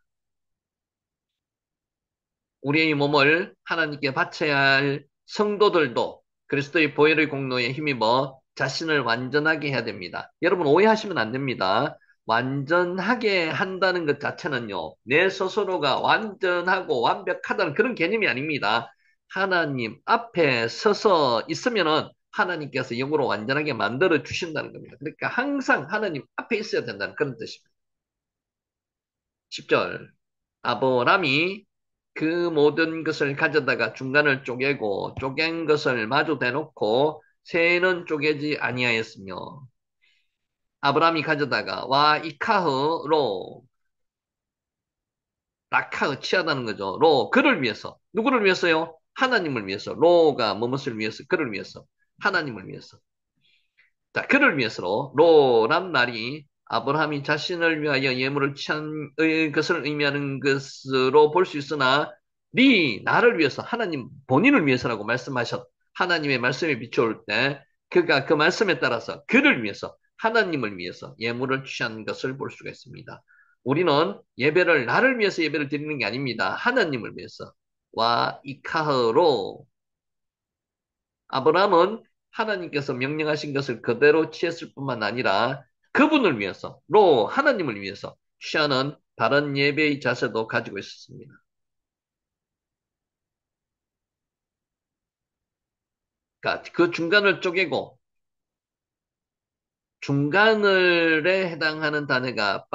우리의 몸을 하나님께 바쳐야 할 성도들도 그리스도의 보혈의 공로에 힘입어 자신을 완전하게 해야 됩니다. 여러분 오해하시면 안 됩니다. 완전하게 한다는 것 자체는요, 내 스스로가 완전하고 완벽하다는 그런 개념이 아닙니다. 하나님 앞에 서서 있으면은 하나님께서 영으로 완전하게 만들어 주신다는 겁니다. 그러니까 항상 하나님 앞에 있어야 된다는 그런 뜻입니다. 10절. 아브람이 그 모든 것을 가져다가 중간을 쪼개고 쪼갠 것을 마주 대놓고 새는 쪼개지 아니하였으며 아브람이 가져다가 와 이카흐로 라카흐 취하다는 거죠. 로 그를 위해서 누구를 위해서요? 하나님을 위해서. 로가 무엇을 위해서? 그를 위해서. 하나님을 위해서. 자, 그를 위해서로 로란 말이 아브라함이 자신을 위하여 예물을 취한 것을 의미하는 것으로 볼 수 있으나 네 나를 위해서 하나님 본인을 위해서라고 말씀하셨 하나님의 말씀에 비춰올 때 그가 그 말씀에 따라서 그를 위해서 하나님을 위해서 예물을 취한 것을 볼 수가 있습니다. 우리는 예배를 나를 위해서 예배를 드리는 게 아닙니다. 하나님을 위해서 와 이카흐로 아브라함은 하나님께서 명령하신 것을 그대로 취했을 뿐만 아니라 그분을 위해서, 하나님을 위해서 취하는 바른 예배의 자세도 가지고 있었습니다. 그러니까 그 중간을 쪼개고 중간을에 해당하는 단어가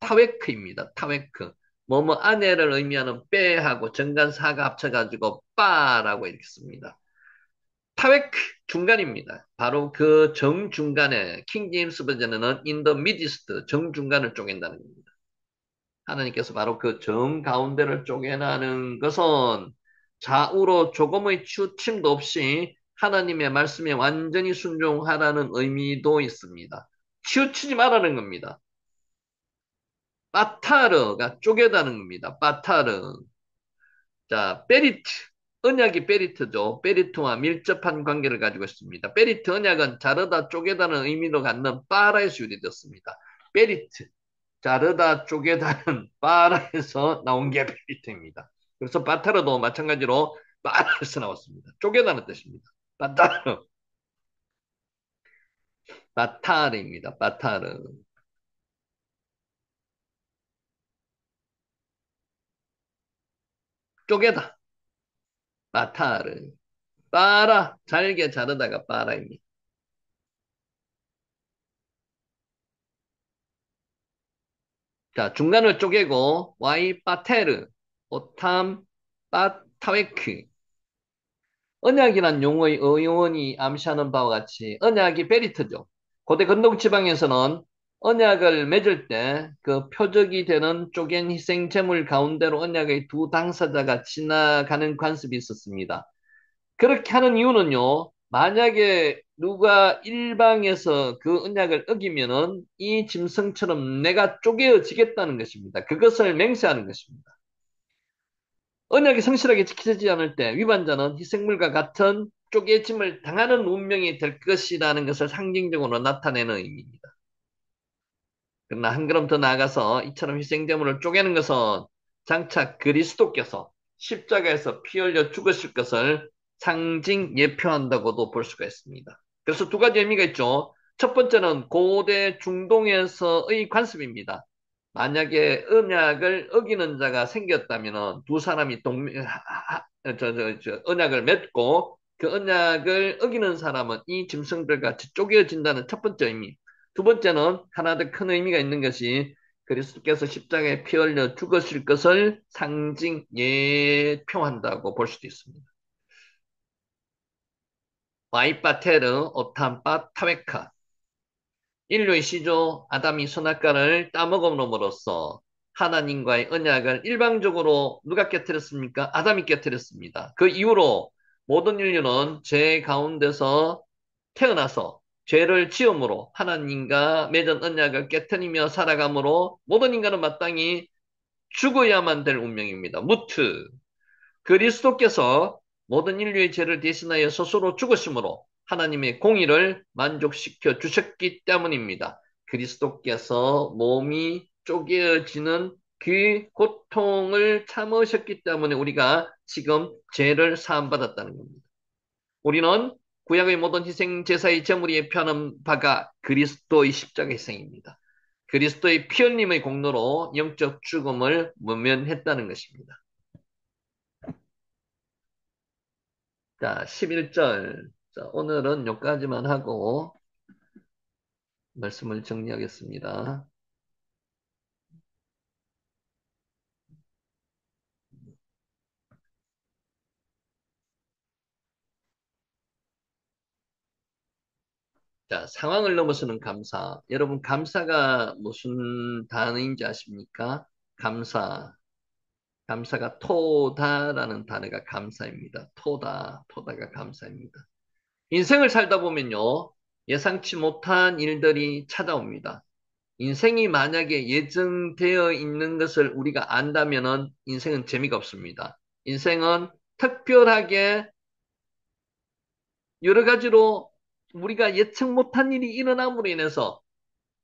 타웨크입니다. 타웨크. 뭐뭐 안에를 의미하는 빼하고 정간사가 합쳐가지고 빠라고 이렇게 씁니다. 타웨크 중간입니다. 바로 그 정중간에 킹 제임스 버전에는 in the midst 정중간을 쪼갠다는 겁니다. 하나님께서 바로 그 정가운데를 쪼개나는 것은 좌우로 조금의 치우침도 없이 하나님의 말씀에 완전히 순종하라는 의미도 있습니다. 치우치지 말라는 겁니다. 빠타르가 쪼개다는 겁니다. 빠타르. 자, 베리트. 언약이 베리트죠. 베리트와 밀접한 관계를 가지고 있습니다. 베리트 언약은 자르다 쪼개다는 의미로 갖는 빠라에서 유래됐습니다. 베리트, 자르다 쪼개다는 빠라에서 나온 게 베리트입니다. 그래서 바타르도 마찬가지로 빠라에서 나왔습니다. 쪼개다는 뜻입니다. 바타르, 바타르입니다. 바타르. 쪼개다, 바타르. 빠라, 잘게 자르다가 빠라입니다. 자, 중간을 쪼개고 와이 파테르, 오탐 파타웨크. 언약이란 용어의 어원이 암시하는 바와 같이 언약이 베리트죠. 고대 건동 지방에서는 언약을 맺을 때 그 표적이 되는 쪼갠 희생 제물 가운데로 언약의 두 당사자가 지나가는 관습이 있었습니다. 그렇게 하는 이유는요, 만약에 누가 일방에서 그 언약을 어기면은 이 짐승처럼 내가 쪼개어지겠다는 것입니다. 그것을 맹세하는 것입니다. 언약이 성실하게 지켜지지 않을 때 위반자는 희생물과 같은 쪼개짐을 당하는 운명이 될 것이라는 것을 상징적으로 나타내는 의미입니다. 그러나 한 걸음 더 나아가서 이처럼 희생제물을 쪼개는 것은 장차 그리스도께서 십자가에서 피 흘려 죽으실 것을 상징 예표한다고도 볼 수가 있습니다. 그래서 두 가지 의미가 있죠. 첫 번째는 고대 중동에서의 관습입니다. 만약에 언약을 어기는 자가 생겼다면 두 사람이 언약을 맺고 그 언약을 어기는 사람은 이 짐승들 같이 쪼개어진다는 첫 번째 의미. 두 번째는 하나 더 큰 의미가 있는 것이 그리스도께서 십자가에 피 흘려 죽으실 것을 상징 예표한다고 볼 수도 있습니다. 와이파테르 오탐파 타베카 인류의 시조 아담이 선악과를 따먹음으로써 하나님과의 언약을 일방적으로 누가 깨뜨렸습니까? 아담이 깨뜨렸습니다. 그 이후로 모든 인류는 죄 가운데서 태어나서 죄를 지음으로 하나님과 맺은 언약을 깨뜨리며 살아가므로 모든 인간은 마땅히 죽어야만 될 운명입니다. 무트. 그리스도께서 모든 인류의 죄를 대신하여 스스로 죽으심으로 하나님의 공의를 만족시켜 주셨기 때문입니다. 그리스도께서 몸이 쪼개어지는 그 고통을 참으셨기 때문에 우리가 지금 죄를 사함받았다는 겁니다. 우리는 구약의 모든 희생 제사의 제물이 예표하는 바가 그리스도의 십자가 희생입니다. 그리스도의 피 흘림의 공로로 영적 죽음을 모면했다는 것입니다. 자, 11절. 자, 오늘은 여기까지만 하고 말씀을 정리하겠습니다. 자, 상황을 넘어서는 감사. 여러분, 감사가 무슨 단어인지 아십니까? 감사. 감사가 토다라는 단어가 감사입니다. 토다가 감사입니다. 인생을 살다 보면요, 예상치 못한 일들이 찾아옵니다. 인생이 만약에 예정되어 있는 것을 우리가 안다면은 인생은 재미가 없습니다. 인생은 특별하게 여러 가지로 우리가 예측 못한 일이 일어남으로 인해서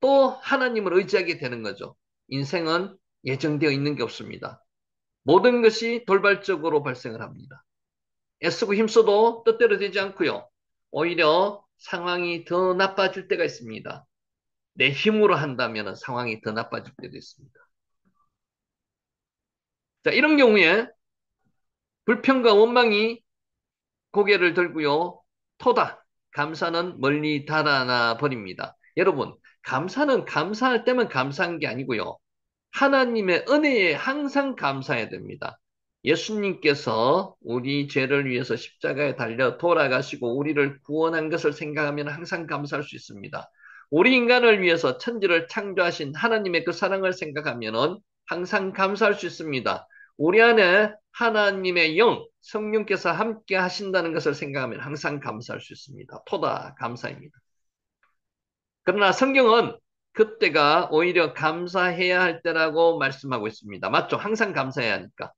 또 하나님을 의지하게 되는 거죠. 인생은 예정되어 있는 게 없습니다. 모든 것이 돌발적으로 발생을 합니다. 애쓰고 힘써도 뜻대로 되지 않고요. 오히려 상황이 더 나빠질 때가 있습니다. 내 힘으로 한다면 상황이 더 나빠질 때도 있습니다. 자, 이런 경우에 불평과 원망이 고개를 들고요. 토다. 감사는 멀리 달아나 버립니다. 여러분, 감사는 감사할 때만 감사한 게 아니고요. 하나님의 은혜에 항상 감사해야 됩니다. 예수님께서 우리 죄를 위해서 십자가에 달려 돌아가시고 우리를 구원한 것을 생각하면 항상 감사할 수 있습니다. 우리 인간을 위해서 천지를 창조하신 하나님의 그 사랑을 생각하면 항상 감사할 수 있습니다. 우리 안에 하나님의 영, 성령께서 함께 하신다는 것을 생각하면 항상 감사할 수 있습니다. 토다 감사입니다. 그러나 성경은 그때가 오히려 감사해야 할 때라고 말씀하고 있습니다. 맞죠? 항상 감사해야 하니까.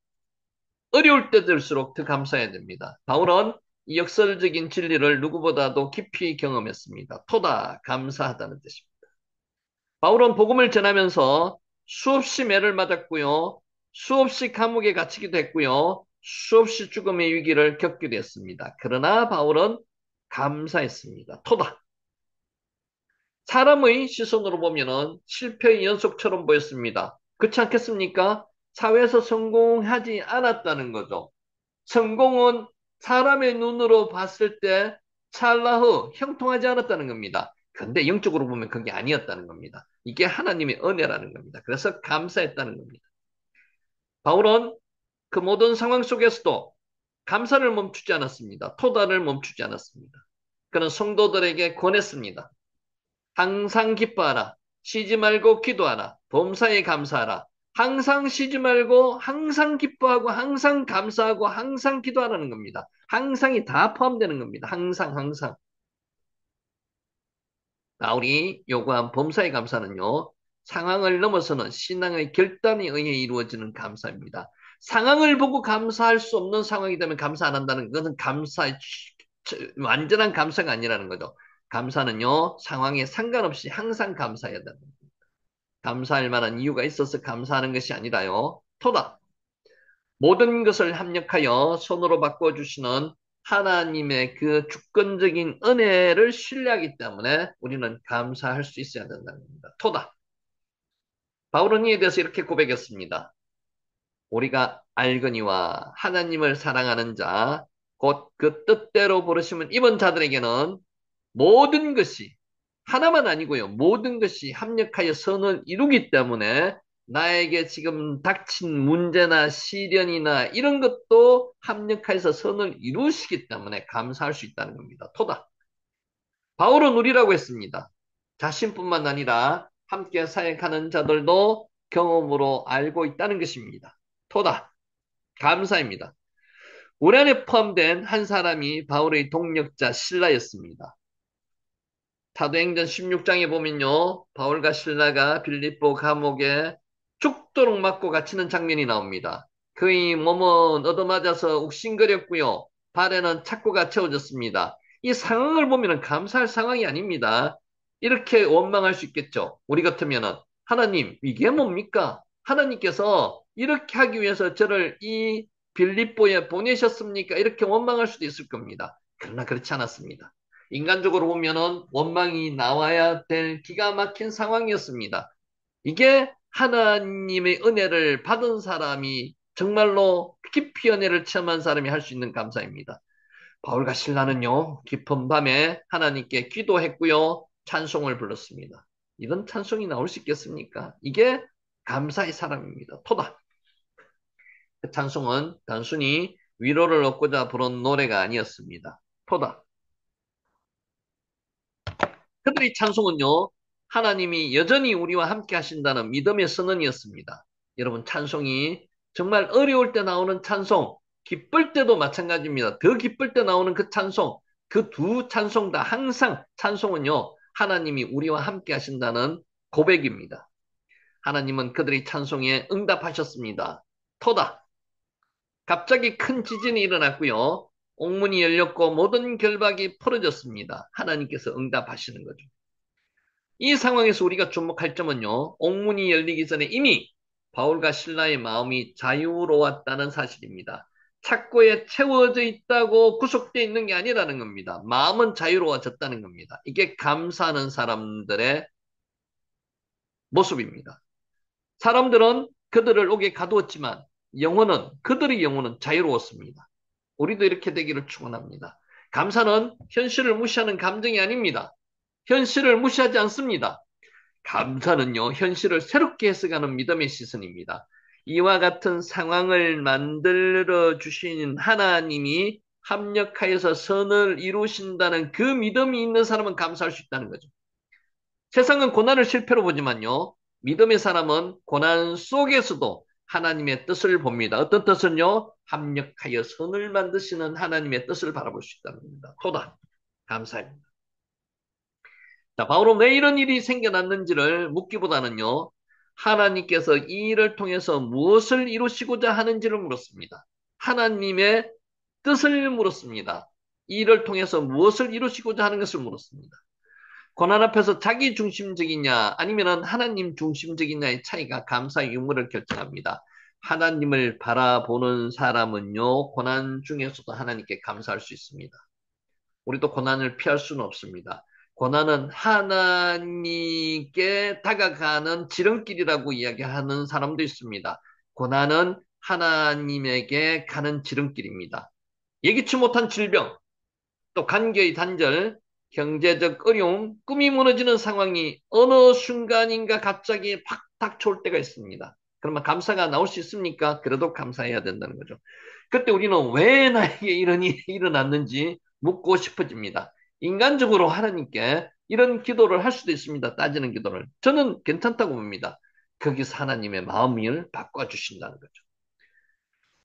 어려울 때들수록 더 감사해야 됩니다. 바울은 이 역설적인 진리를 누구보다도 깊이 경험했습니다. 토다 감사하다는 뜻입니다. 바울은 복음을 전하면서 수없이 매를 맞았고요. 수없이 감옥에 갇히기도 했고요. 수없이 죽음의 위기를 겪기도 했습니다. 그러나 바울은 감사했습니다. 토다. 사람의 시선으로 보면은 실패의 연속처럼 보였습니다. 그렇지 않겠습니까? 사회에서 성공하지 않았다는 거죠. 성공은 사람의 눈으로 봤을 때 찰나후 형통하지 않았다는 겁니다. 근데 영적으로 보면 그게 아니었다는 겁니다. 이게 하나님의 은혜라는 겁니다. 그래서 감사했다는 겁니다. 바울은 그 모든 상황 속에서도 감사를 멈추지 않았습니다. 토달을 멈추지 않았습니다. 그는 성도들에게 권했습니다. 항상 기뻐하라. 쉬지 말고 기도하라. 범사에 감사하라. 항상 쉬지 말고 항상 기뻐하고 항상 감사하고 항상 기도하라는 겁니다. 항상이 다 포함되는 겁니다. 항상 항상. 바울이 요구한 범사에 감사는요. 상황을 넘어서는 신앙의 결단에 의해 이루어지는 감사입니다. 상황을 보고 감사할 수 없는 상황이 되면 감사 안 한다는 것은 감사의 완전한 감사가 아니라는 거죠. 감사는요, 상황에 상관없이 항상 감사해야 된다. 감사할 만한 이유가 있어서 감사하는 것이 아니라요. 토다. 모든 것을 합력하여 손으로 바꿔주시는 하나님의 그 주권적인 은혜를 신뢰하기 때문에 우리는 감사할 수 있어야 된다는 겁니다. 토다. 바울은 이에 대해서 이렇게 고백했습니다. 우리가 알거니와 하나님을 사랑하는 자, 곧 그 뜻대로 부르심은 입은 자들에게는 모든 것이 하나만 아니고요. 모든 것이 합력하여 선을 이루기 때문에 나에게 지금 닥친 문제나 시련이나 이런 것도 합력하여서 선을 이루시기 때문에 감사할 수 있다는 겁니다. 토다. 바울은 우리라고 했습니다. 자신뿐만 아니라 함께 사역하는 자들도 경험으로 알고 있다는 것입니다. 토다. 감사입니다. 우리 안에 포함된 한 사람이 바울의 동력자 실라였습니다. 사도행전 16장에 보면요. 바울과 실라가 빌립보 감옥에 죽도록 맞고 갇히는 장면이 나옵니다. 그의 몸은 얻어맞아서 욱신거렸고요. 발에는 착고가 채워졌습니다. 이 상황을 보면 감사할 상황이 아닙니다. 이렇게 원망할 수 있겠죠. 우리 같으면은 하나님 이게 뭡니까? 하나님께서 이렇게 하기 위해서 저를 이 빌립보에 보내셨습니까? 이렇게 원망할 수도 있을 겁니다. 그러나 그렇지 않았습니다. 인간적으로 보면은 원망이 나와야 될 기가 막힌 상황이었습니다. 이게 하나님의 은혜를 받은 사람이 정말로 깊이 은혜를 체험한 사람이 할 수 있는 감사입니다. 바울과 신라는요, 깊은 밤에 하나님께 기도했고요, 찬송을 불렀습니다. 이런 찬송이 나올 수 있겠습니까? 이게 감사의 사람입니다. 토다. 그 찬송은 단순히 위로를 얻고자 부른 노래가 아니었습니다. 토다. 그들의 찬송은요, 하나님이 여전히 우리와 함께 하신다는 믿음의 선언이었습니다. 여러분, 찬송이 정말 어려울 때 나오는 찬송, 기쁠 때도 마찬가지입니다. 더 기쁠 때 나오는 그 찬송, 그 두 찬송 다 항상 찬송은요, 하나님이 우리와 함께 하신다는 고백입니다. 하나님은 그들의 찬송에 응답하셨습니다. 토다. 갑자기 큰 지진이 일어났고요. 옥문이 열렸고 모든 결박이 풀어졌습니다. 하나님께서 응답하시는 거죠. 이 상황에서 우리가 주목할 점은요, 옥문이 열리기 전에 이미 바울과 신라의 마음이 자유로웠다는 사실입니다. 착고에 채워져 있다고 구속되어 있는 게 아니라는 겁니다. 마음은 자유로워졌다는 겁니다. 이게 감사하는 사람들의 모습입니다. 사람들은 그들을 옥에 가두었지만 그들의 영혼은 자유로웠습니다. 우리도 이렇게 되기를 축원합니다. 감사는 현실을 무시하는 감정이 아닙니다. 현실을 무시하지 않습니다. 감사는요, 현실을 새롭게 해석하는 믿음의 시선입니다. 이와 같은 상황을 만들어 주신 하나님이 합력하여서 선을 이루신다는 그 믿음이 있는 사람은 감사할 수 있다는 거죠. 세상은 고난을 실패로 보지만요, 믿음의 사람은 고난 속에서도 하나님의 뜻을 봅니다. 어떤 뜻은요? 합력하여 선을 만드시는 하나님의 뜻을 바라볼 수 있다는 겁니다. 토다. 감사합니다. 자, 바울은 왜 이런 일이 생겨났는지를 묻기보다는요, 하나님께서 이 일을 통해서 무엇을 이루시고자 하는지를 물었습니다. 하나님의 뜻을 물었습니다. 이 일을 통해서 무엇을 이루시고자 하는 것을 물었습니다. 고난 앞에서 자기 중심적이냐 아니면 하나님 중심적이냐의 차이가 감사의 유무를 결정합니다. 하나님을 바라보는 사람은요, 고난 중에서도 하나님께 감사할 수 있습니다. 우리도 고난을 피할 수는 없습니다. 고난은 하나님께 다가가는 지름길이라고 이야기하는 사람도 있습니다. 고난은 하나님에게 가는 지름길입니다. 예기치 못한 질병, 또 관계의 단절, 경제적 어려움, 꿈이 무너지는 상황이 어느 순간인가 갑자기 팍 닥쳐올 때가 있습니다. 그러면 감사가 나올 수 있습니까? 그래도 감사해야 된다는 거죠. 그때 우리는 왜 나에게 이런 일이 일어났는지 묻고 싶어집니다. 인간적으로 하나님께 이런 기도를 할 수도 있습니다. 따지는 기도를. 저는 괜찮다고 봅니다. 거기서 하나님의 마음을 바꿔주신다는 거죠.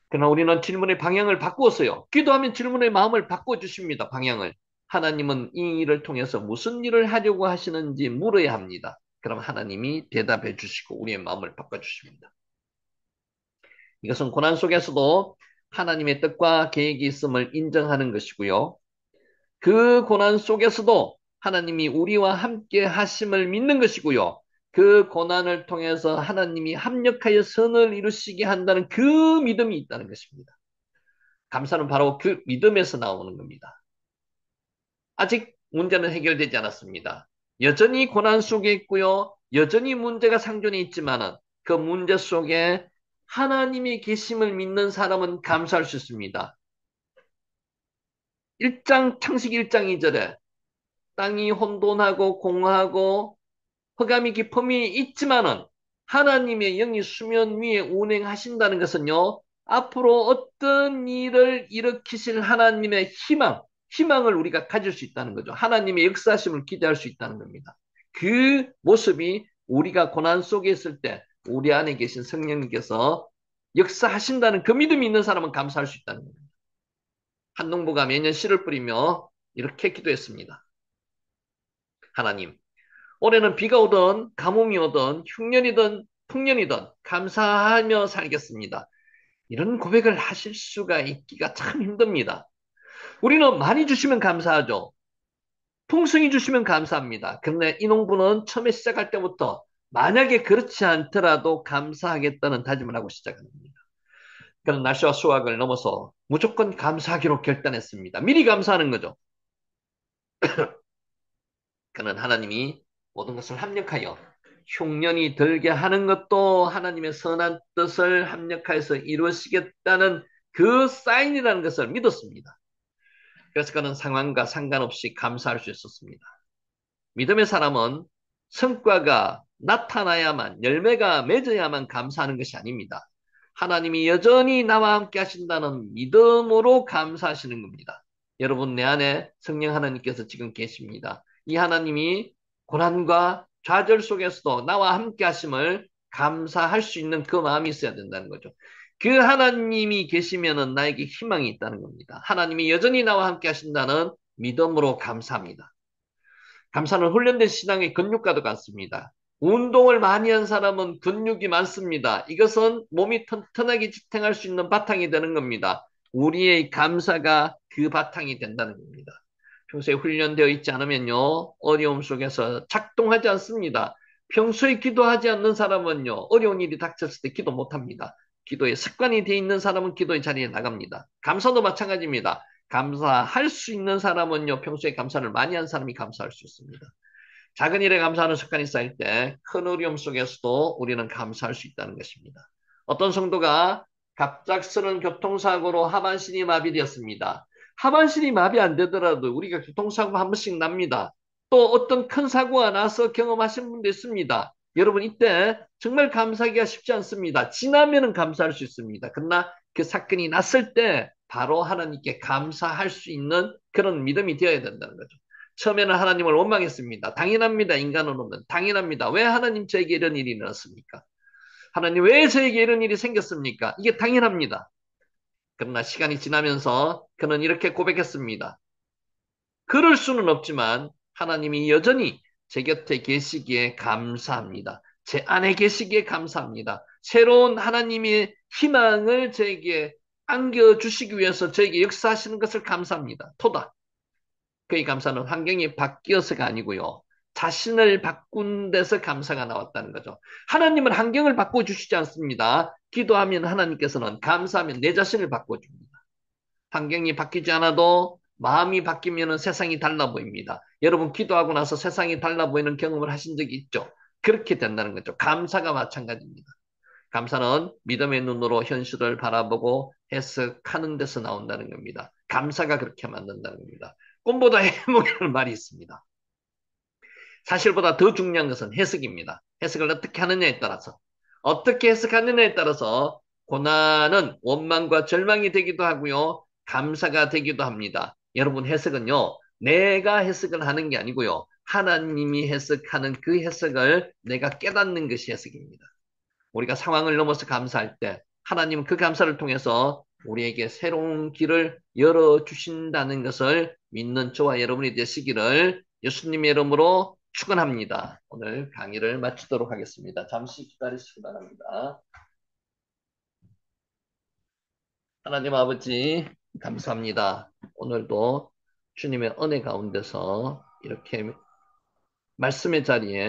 그러나 우리는 질문의 방향을 바꾸었어요. 기도하면 질문의 마음을 바꿔주십니다. 방향을. 하나님은 이 일을 통해서 무슨 일을 하려고 하시는지 물어야 합니다. 그럼 하나님이 대답해 주시고 우리의 마음을 바꿔주십니다. 이것은 고난 속에서도 하나님의 뜻과 계획이 있음을 인정하는 것이고요. 그 고난 속에서도 하나님이 우리와 함께 하심을 믿는 것이고요. 그 고난을 통해서 하나님이 합력하여 선을 이루시게 한다는 그 믿음이 있다는 것입니다. 감사는 바로 그 믿음에서 나오는 겁니다. 아직 문제는 해결되지 않았습니다. 여전히 고난 속에 있고요. 여전히 문제가 상존해 있지만은 그 문제 속에 하나님이 계심을 믿는 사람은 감사할 수 있습니다. 창세기 1장 2절에 땅이 혼돈하고 공허하고 흑암이 깊음이 있지만은 하나님의 영이 수면 위에 운행하신다는 것은요, 앞으로 어떤 일을 일으키실 하나님의 희망을 우리가 가질 수 있다는 거죠. 하나님의 역사심을 기대할 수 있다는 겁니다. 그 모습이 우리가 고난 속에 있을 때 우리 안에 계신 성령님께서 역사하신다는 그 믿음이 있는 사람은 감사할 수 있다는 겁니다. 한 농부가 매년 씨를 뿌리며 이렇게 기도했습니다. 하나님, 올해는 비가 오든 가뭄이 오든 흉년이든 풍년이든 감사하며 살겠습니다. 이런 고백을 하실 수가 있기가 참 힘듭니다. 우리는 많이 주시면 감사하죠. 풍성히 주시면 감사합니다. 그런데 이 농부는 처음에 시작할 때부터 만약에 그렇지 않더라도 감사하겠다는 다짐을 하고 시작합니다. 그런 날씨와 수확을 넘어서 무조건 감사하기로 결단했습니다. 미리 감사하는 거죠. 그는 하나님이 모든 것을 합력하여 흉년이 들게 하는 것도 하나님의 선한 뜻을 합력하여서 이루시겠다는 그 사인이라는 것을 믿었습니다. 그래서 그는 상황과 상관없이 감사할 수 있었습니다. 믿음의 사람은 성과가 나타나야만, 열매가 맺어야만 감사하는 것이 아닙니다. 하나님이 여전히 나와 함께 하신다는 믿음으로 감사하시는 겁니다. 여러분, 내 안에 성령 하나님께서 지금 계십니다. 이 하나님이 고난과 좌절 속에서도 나와 함께 하심을 감사할 수 있는 그 마음이 있어야 된다는 거죠. 그 하나님이 계시면은 나에게 희망이 있다는 겁니다. 하나님이 여전히 나와 함께 하신다는 믿음으로 감사합니다. 감사는 훈련된 신앙의 근육과도 같습니다. 운동을 많이 한 사람은 근육이 많습니다. 이것은 몸이 튼튼하게 지탱할 수 있는 바탕이 되는 겁니다. 우리의 감사가 그 바탕이 된다는 겁니다. 평소에 훈련되어 있지 않으면요, 어려움 속에서 작동하지 않습니다. 평소에 기도하지 않는 사람은요, 어려운 일이 닥쳤을 때 기도 못합니다. 기도에 습관이 되어 있는 사람은 기도의 자리에 나갑니다. 감사도 마찬가지입니다. 감사할 수 있는 사람은요, 평소에 감사를 많이 한 사람이 감사할 수 있습니다. 작은 일에 감사하는 습관이 쌓일 때 큰 어려움 속에서도 우리는 감사할 수 있다는 것입니다. 어떤 성도가 갑작스러운 교통사고로 하반신이 마비되었습니다. 하반신이 마비 안 되더라도 우리가 교통사고 한 번씩 납니다. 또 어떤 큰 사고가 나서 경험하신 분도 있습니다. 여러분 이때 정말 감사하기가 쉽지 않습니다. 지나면은 감사할 수 있습니다. 그러나 그 사건이 났을 때 바로 하나님께 감사할 수 있는 그런 믿음이 되어야 된다는 거죠. 처음에는 하나님을 원망했습니다. 당연합니다. 인간으로는. 당연합니다. 왜 하나님 저에게 이런 일이 일어났습니까? 하나님 왜 저에게 이런 일이 생겼습니까? 이게 당연합니다. 그러나 시간이 지나면서 그는 이렇게 고백했습니다. 그럴 수는 없지만 하나님이 여전히 제 곁에 계시기에 감사합니다. 제 안에 계시기에 감사합니다. 새로운 하나님의 희망을 저에게 안겨주시기 위해서 저에게 역사하시는 것을 감사합니다. 토다. 그의 감사는 환경이 바뀌어서가 아니고요. 자신을 바꾼 데서 감사가 나왔다는 거죠. 하나님은 환경을 바꿔주시지 않습니다. 기도하면 하나님께서는 감사하면 내 자신을 바꿔줍니다. 환경이 바뀌지 않아도 마음이 바뀌면 세상이 달라 보입니다. 여러분 기도하고 나서 세상이 달라 보이는 경험을 하신 적이 있죠? 그렇게 된다는 거죠. 감사가 마찬가지입니다. 감사는 믿음의 눈으로 현실을 바라보고 해석하는 데서 나온다는 겁니다. 감사가 그렇게 만든다는 겁니다. 꿈보다 해몽이라는 말이 있습니다. 사실보다 더 중요한 것은 해석입니다. 해석을 어떻게 하느냐에 따라서, 어떻게 해석하느냐에 따라서 고난은 원망과 절망이 되기도 하고요. 감사가 되기도 합니다. 여러분, 해석은요, 내가 해석을 하는 게 아니고요. 하나님이 해석하는 그 해석을 내가 깨닫는 것이 해석입니다. 우리가 상황을 넘어서 감사할 때 하나님은 그 감사를 통해서 우리에게 새로운 길을 열어주신다는 것을 믿는 저와 여러분이 되시기를 예수님의 이름으로 축원합니다. 오늘 강의를 마치도록 하겠습니다. 잠시 기다리시기 바랍니다. 하나님 아버지 감사합니다. 오늘도 주님의 은혜 가운데서 이렇게 말씀의 자리에